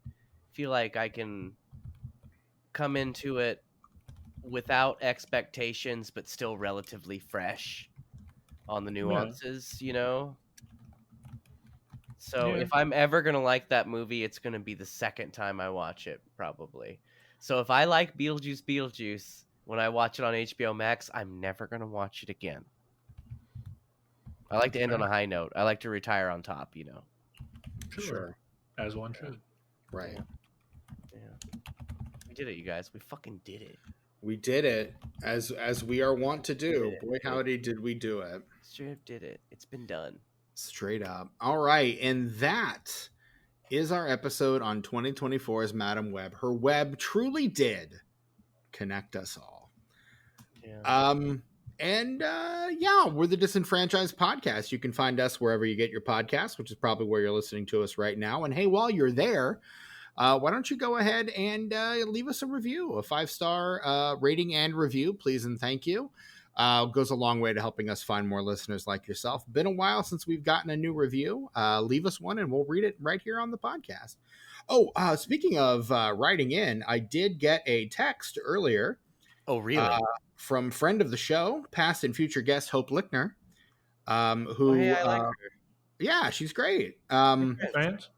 feel like I can come into it without expectations, but still relatively fresh on the nuances, you know? So Yeah. if I'm ever going to like that movie, it's going to be the second time I watch it, probably. So if I like Beetlejuice when I watch it on HBO Max, I'm never going to watch it again. I like to end on a high note. I like to retire on top, you know? Sure. As one should. Right. Yeah. We did it, you guys. We fucking did it. We did it as we are wont to do. Yeah. Boy, howdy, did we do it. Straight up did it. It's been done. Straight up. All right. And that is our episode on 2024's Madam Web. Her web truly did connect us all. Yeah. Yeah, we're the Disenfranchised Podcast. You can find us wherever you get your podcasts, which is probably where you're listening to us right now. And hey, while you're there, why don't you go ahead and leave us a review, a 5-star rating and review, please and thank you. Goes a long way to helping us find more listeners like yourself. Been a while since we've gotten a new review. Leave us one and we'll read it right here on the podcast. Oh, speaking of writing in, I did get a text earlier. Oh, really? From friend of the show, past and future guest Hope Lickner, who, hey, I like her. yeah, she's great. Fans?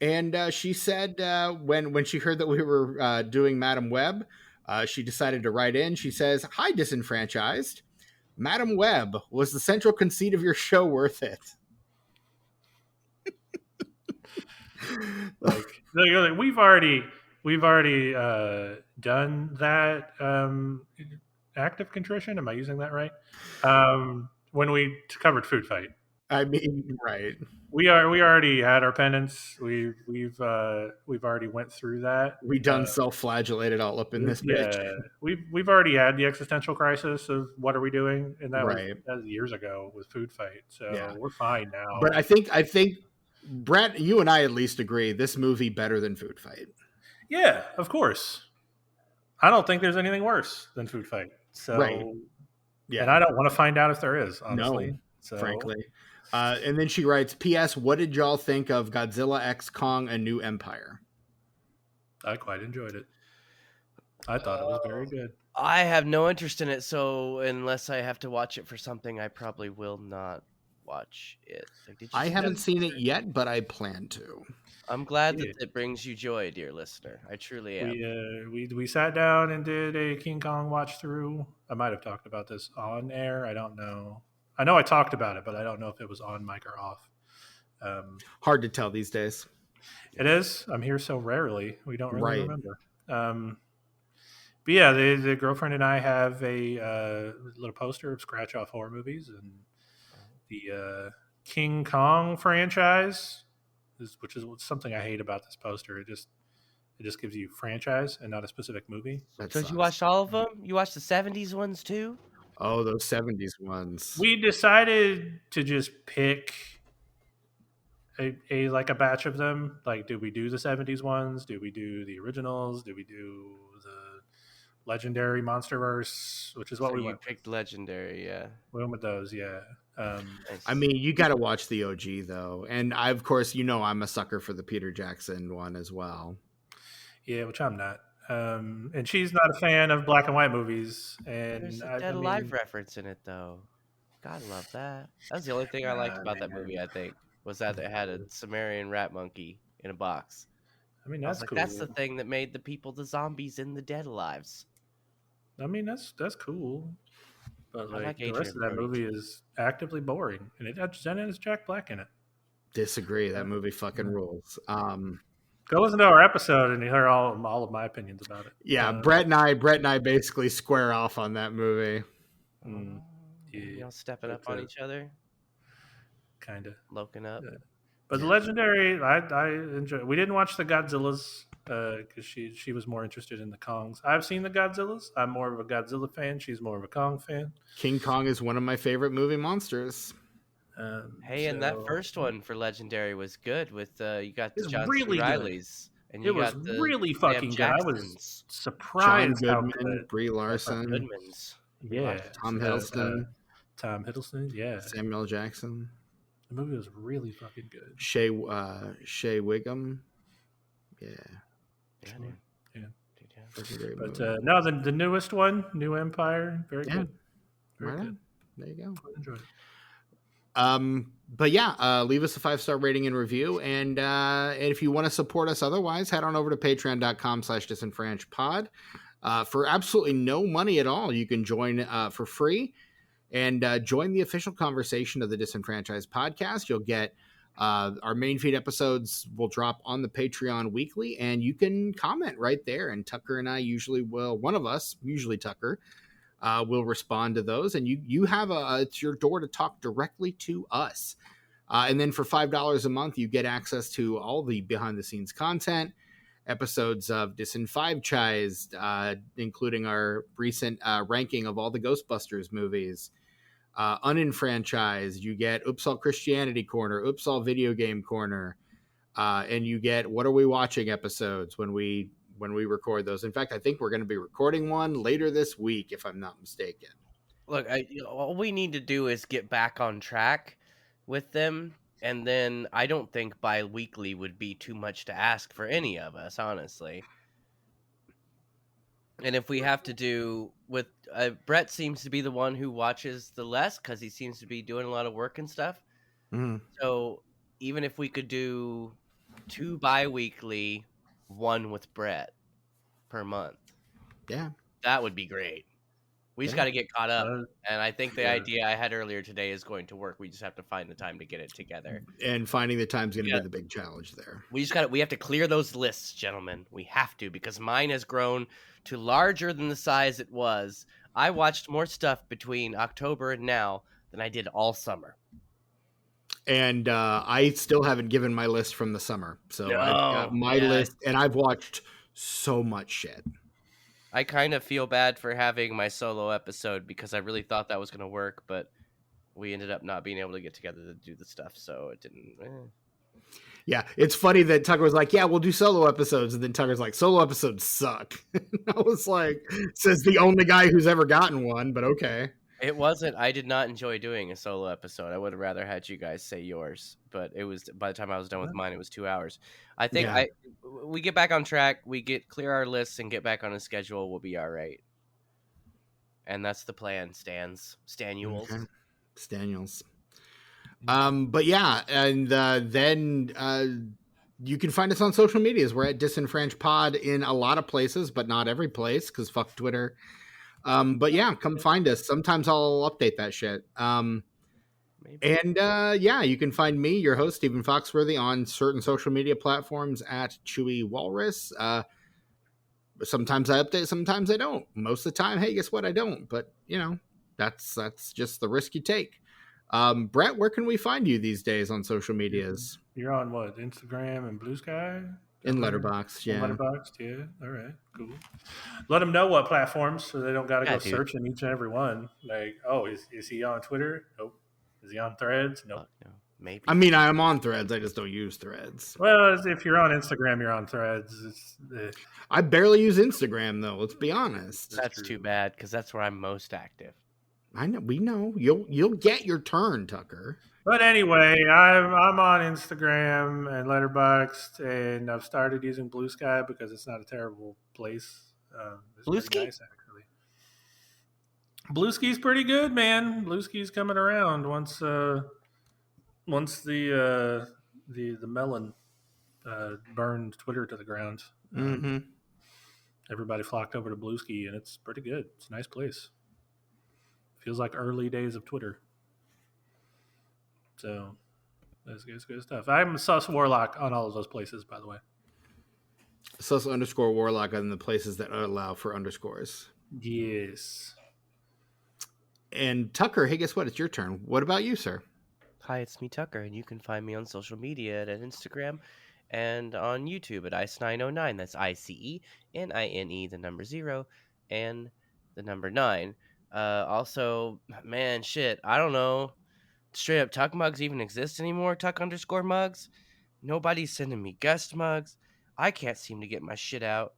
And she said when she heard that we were doing Madam Web, she decided to write in. She says, "Hi, Disenfranchised. Madam Web, was the central conceit of your show worth it?" Like we've already done that act of contrition. Am I using that right? When we covered Food Fight. I mean, right. We already had our penance. We've already went through that. We done self-flagellated all up in this bitch. Yeah, we've already had the existential crisis of what are we doing, and that Right. was years ago with Food Fight. So Yeah. we're fine now. But I think Brett, you and I at least agree this movie better than Food Fight. yeah, of course. I don't think there's anything worse than Food Fight. So Right. Yeah. and I don't want to find out if there is, honestly. No, So frankly. And then she writes, "P.S. What did y'all think of Godzilla X Kong: A New Empire?" I quite enjoyed it. I thought it was very good. I have no interest in it, so unless I have to watch it for something, I probably will not watch it. Like, did you I see haven't that? seen it yet, but I plan to. I'm glad Yeah. that it brings you joy, dear listener. I truly am. We sat down and did a King Kong watch through. I might have talked about this on air. I don't know. I know I talked about it, but I don't know if it was on mic or off. Hard to tell these days. It is. I'm here so rarely. We don't really Right. remember. But yeah, the girlfriend and I have a little poster of scratch off horror movies, and the King Kong franchise, which is something I hate about this poster. It just gives you franchise and not a specific movie. That So you sucks. watched all of them? You watched the 70s ones too? Oh, those 70s ones. We decided to just pick a like a batch of them. Like, do we do the 70s ones? Do we do the originals? Do we do the legendary Monsterverse, which is what So we you went picked legendary, yeah. with those, yeah. Nice. I mean, you got to watch the OG though, and I, of course, I'm a sucker for the Peter Jackson one as well. Yeah, which I'm not. And she's not a fan of black and white movies. And There's a Dead Alive reference in it, though. God love that. That's the only thing I liked about that movie, I think, was that it had a Sumerian rat monkey in a box. I mean, I was that's like, cool. that's the thing that made the people the zombies in the Dead Alives. I mean, that's cool. But I like the rest of that Adrian movie is actively boring, and it has Jack Black in it. Disagree. That movie fucking rules. Go listen to our episode and you hear all of my opinions about it. Yeah, Brett and I basically square off on that movie. You know, stepping up on each other, kind of loking up. Yeah. But the legendary, I enjoy. We didn't watch the Godzillas because she was more interested in the Kongs. I've seen the Godzillas. I'm more of a Godzilla fan. She's more of a Kong fan. King Kong is one of my favorite movie monsters. Hey, and that first one for Legendary was good with you got the It's John really C. Reillys. And It you was got the really fucking good. I was Jacksons. surprised John how Goodman, good. Brie Larson, Goodmans. Yeah, Tom Hiddleston, Tom Hiddleston. Yeah, Samuel Jackson, the movie was really fucking good. Shea Wiggum. Yeah, Yeah, Yeah. dude, yeah. fucking great But movie. no, the newest one, New Empire, very Yeah. good. Very Right good. on. There you go. Enjoy it. But yeah, leave us a 5-star rating and review. And if you want to support us otherwise, head on over to patreon.com/disenfranchpod. For absolutely no money at all, you can join for free and join the official conversation of the Disenfranchised podcast. You'll get our main feed episodes will drop on the Patreon weekly, and you can comment right there. And Tucker and I usually will, one of us, usually Tucker, will respond to those, and you have it's your door to talk directly to us. And then for $5 a month, you get access to all the behind the scenes content, episodes of Disenfranchised, including our recent ranking of all the Ghostbusters movies. Unenfranchised, you get Oops All Christianity Corner, Oops All Video Game Corner, and you get What Are We Watching episodes when we record those. In fact, I think we're going to be recording one later this week, if I'm not mistaken. Look, all we need to do is get back on track with them, and then I don't think bi-weekly would be too much to ask for any of us, honestly. And if we have to do with Brett seems to be the one who watches the less because he seems to be doing a lot of work and stuff. Mm-hmm. So even if we could do 2 bi-weekly, 1 with Brett per month, Yeah, that would be great. We just got to get caught up, and I think the yeah. idea I had earlier today is going to work. We just have to find the time to get it together. and finding the time's going to be the big challenge there. We have to clear those lists, gentlemen. We have to, because mine has grown to larger than the size it was. I watched more stuff between October and now than I did all summer. And I still haven't given my list from the summer. So No, I've got my yeah. list, and I've watched so much shit. I kind of feel bad for having my solo episode because I really thought that was going to work, but we ended up not being able to get together to do the stuff, so it didn't. Yeah, it's funny that Tucker was like, yeah, we'll do solo episodes. And then Tucker's like, solo episodes suck. I was like, says the only guy who's ever gotten one, but okay. It wasn't. I did not enjoy doing a solo episode. I would have rather had you guys say yours, but it was by the time I was done with mine, it was 2 hours. I think Yeah. we get back on track, we clear our lists and get back on a schedule. We'll be all right. And that's the plan, Stanuels. Okay. Staniels. But yeah, and then you can find us on social medias. We're at Disenfranched in a lot of places, but not every place because fuck Twitter. But yeah, come find us. Sometimes I'll update that shit. Maybe. And yeah, you can find me, your host, Stephen Foxworthy, on certain social media platforms at Chewy Walrus. Sometimes I update, sometimes I don't. Most of the time, hey, guess what? I don't. But you know, that's just the risk you take. Brett, where can we find you these days on social medias? You're on what? Instagram and Blue Sky? In Letterboxd, yeah. Letterboxd, yeah. All right, cool. Let them know what platforms, so they don't got to Yeah, go dude. searching each and every one. Like, oh, is he on Twitter? Nope. Is he on Threads? Nope. Fuck no. Maybe. I mean, I'm on Threads. I just don't use Threads. Well, if you're on Instagram, you're on Threads. I barely use Instagram though. Let's be honest. That's too bad because that's where I'm most active. I know. We know. You'll get your turn, Tucker. But anyway, I'm on Instagram and Letterboxd, and I've started using Blue Sky because it's not a terrible place. It's Blue pretty Ski? nice, actually. Blue Ski's pretty good, man. Blue Ski's coming around once the melon burned Twitter to the ground. Mm-hmm. Everybody flocked over to Blue Ski, and it's pretty good. It's a nice place. Feels like early days of Twitter. So that's good stuff. I'm Sus Warlock on all of those places, by the way. Sus_Warlock on the places that allow for underscores. Yes. And Tucker, hey, guess what? It's your turn. What about you, sir? Hi, it's me, Tucker, and you can find me on social media at Instagram and on YouTube at Ice909. That's ICENINE, the number 0, and the number 9. Also, man, shit, I don't know. Straight up, Tuck Mugs even exist anymore? Tuck_mugs? Nobody's sending me guest mugs. I can't seem to get my shit out.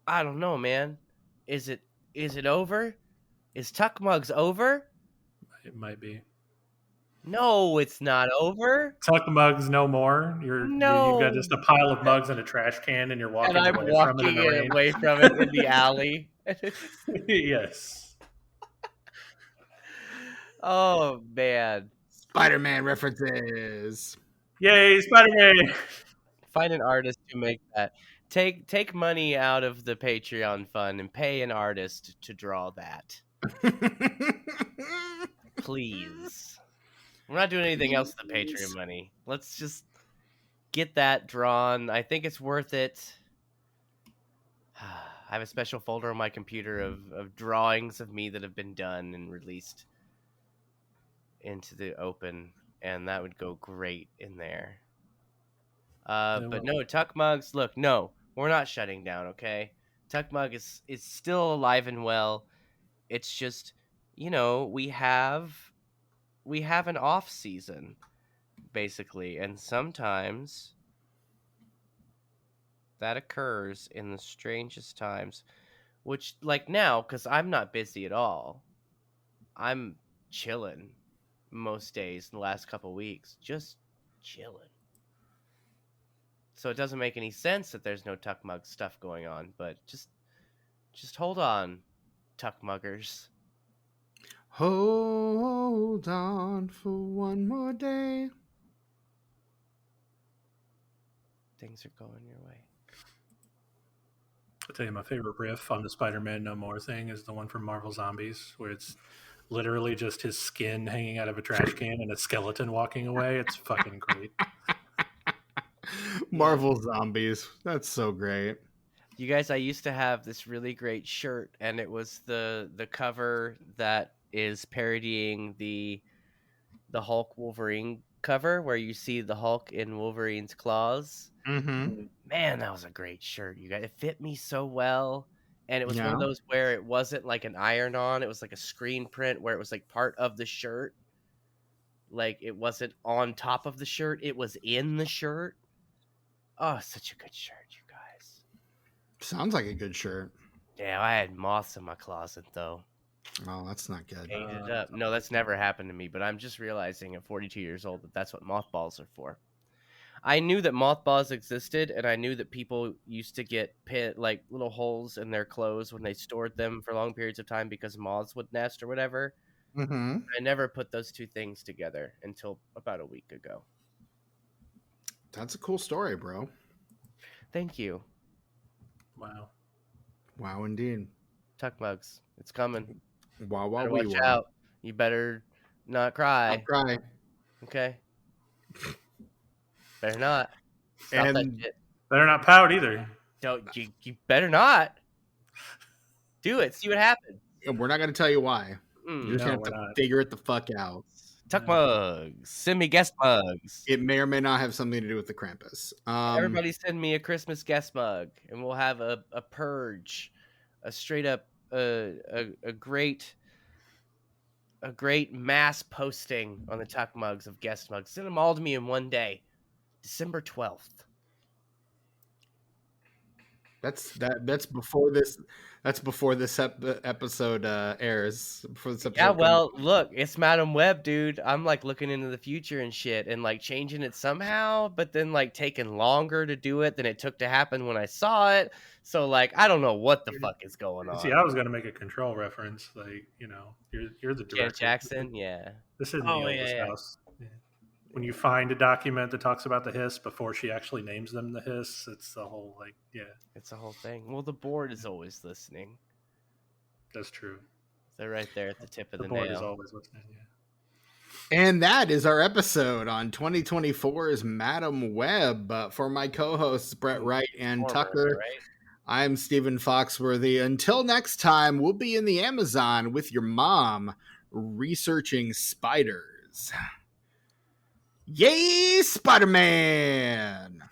I don't know, man. Is it over? Is Tuck Mugs over? It might be. No, it's not over. Tuck mugs no more. You've got just a pile of mugs in a trash can, and you're walking And I'm away walking from it in the rain. away from it in the alley. Yes. Oh, man. Spider-Man references. Yay, Spider-Man. Find an artist to make that. Take money out of the Patreon fund and pay an artist to draw that. Please. We're not doing anything else with the Patreon money. Let's just get that drawn. I think it's worth it. I have a special folder on my computer of drawings of me that have been done and released into the open, and that would go great in there. But no, Tuck Mugs, look, no, we're not shutting down, okay? Tuck Mug is still alive and well. It's just, we have an off season, basically, and sometimes that occurs in the strangest times, which, like now, because I'm not busy at all. I'm chilling most days in the last couple weeks, just chilling. So it doesn't make any sense that there's no Tuck Mug stuff going on, but just hold on, Tuck Muggers. Hold on for one more day. Things are going your way. I'll tell you, my favorite riff on the Spider-Man No More thing is the one from Marvel Zombies, where it's literally just his skin hanging out of a trash can and a skeleton walking away. It's fucking great. Marvel Zombies. That's so great. You guys, I used to have this really great shirt, and it was the cover that is parodying the Hulk Wolverine cover, where you see the Hulk in Wolverine's claws. Mm-hmm. Man, that was a great shirt, you guys. It fit me so well, and it was one of those where it wasn't like an iron-on. It was like a screen print where it was like part of the shirt. Like, it wasn't on top of the shirt. It was in the shirt. Oh, such a good shirt, you guys. Sounds like a good shirt. Yeah, I had moths in my closet, though. Oh, that's not good. Painted up. No, that's never happened to me, but I'm just realizing at 42 years old that that's what mothballs are for. I knew that mothballs existed, and I knew that people used to get like little holes in their clothes when they stored them for long periods of time because moths would nest or whatever. Mm-hmm. I never put those two things together until about a week ago. That's a cool story, bro. Thank you. Wow. Wow, indeed. Tuck Mugs. It's coming. Wow, wow, Better we watch out. You better not cry. I'll cry. Okay. Better not. Stop that And shit. Better not pout either. Don't you better not. Do it. See what happens. we're not going to tell you why. You just No, have we're to not. figure it the fuck out. Tuck mugs. Send me guest mugs. It may or may not have something to do with the Krampus. Everybody send me a Christmas guest mug, and we'll have a purge, a straight up a great mass posting on the Tuck mugs of guest mugs. Send them all to me in one day, December 12th. That's before this. That's before this episode airs. Before this episode Yeah, well, look, it's Madam Web, dude. I'm like looking into the future and shit, and like changing it somehow, but then like taking longer to do it than it took to happen when I saw it. So like, I don't know what the fuck is going on. See, I was gonna make a Control reference, like you're the director. Janet Jackson, yeah. This isn't the oldest yeah. house. Yeah. When you find a document that talks about the hiss before she actually names them the hiss, it's the whole It's a whole thing. Well, the board is always listening. That's true. They're right there at the tip of the board nail. is always listening. Yeah. And that is our episode on 2024's Madam Web. For my co-hosts Brett Wright and Tucker, right? I'm Stephen Foxworthy. Until next time, we'll be in the Amazon with your mom researching spiders. Yay, Spider-Man!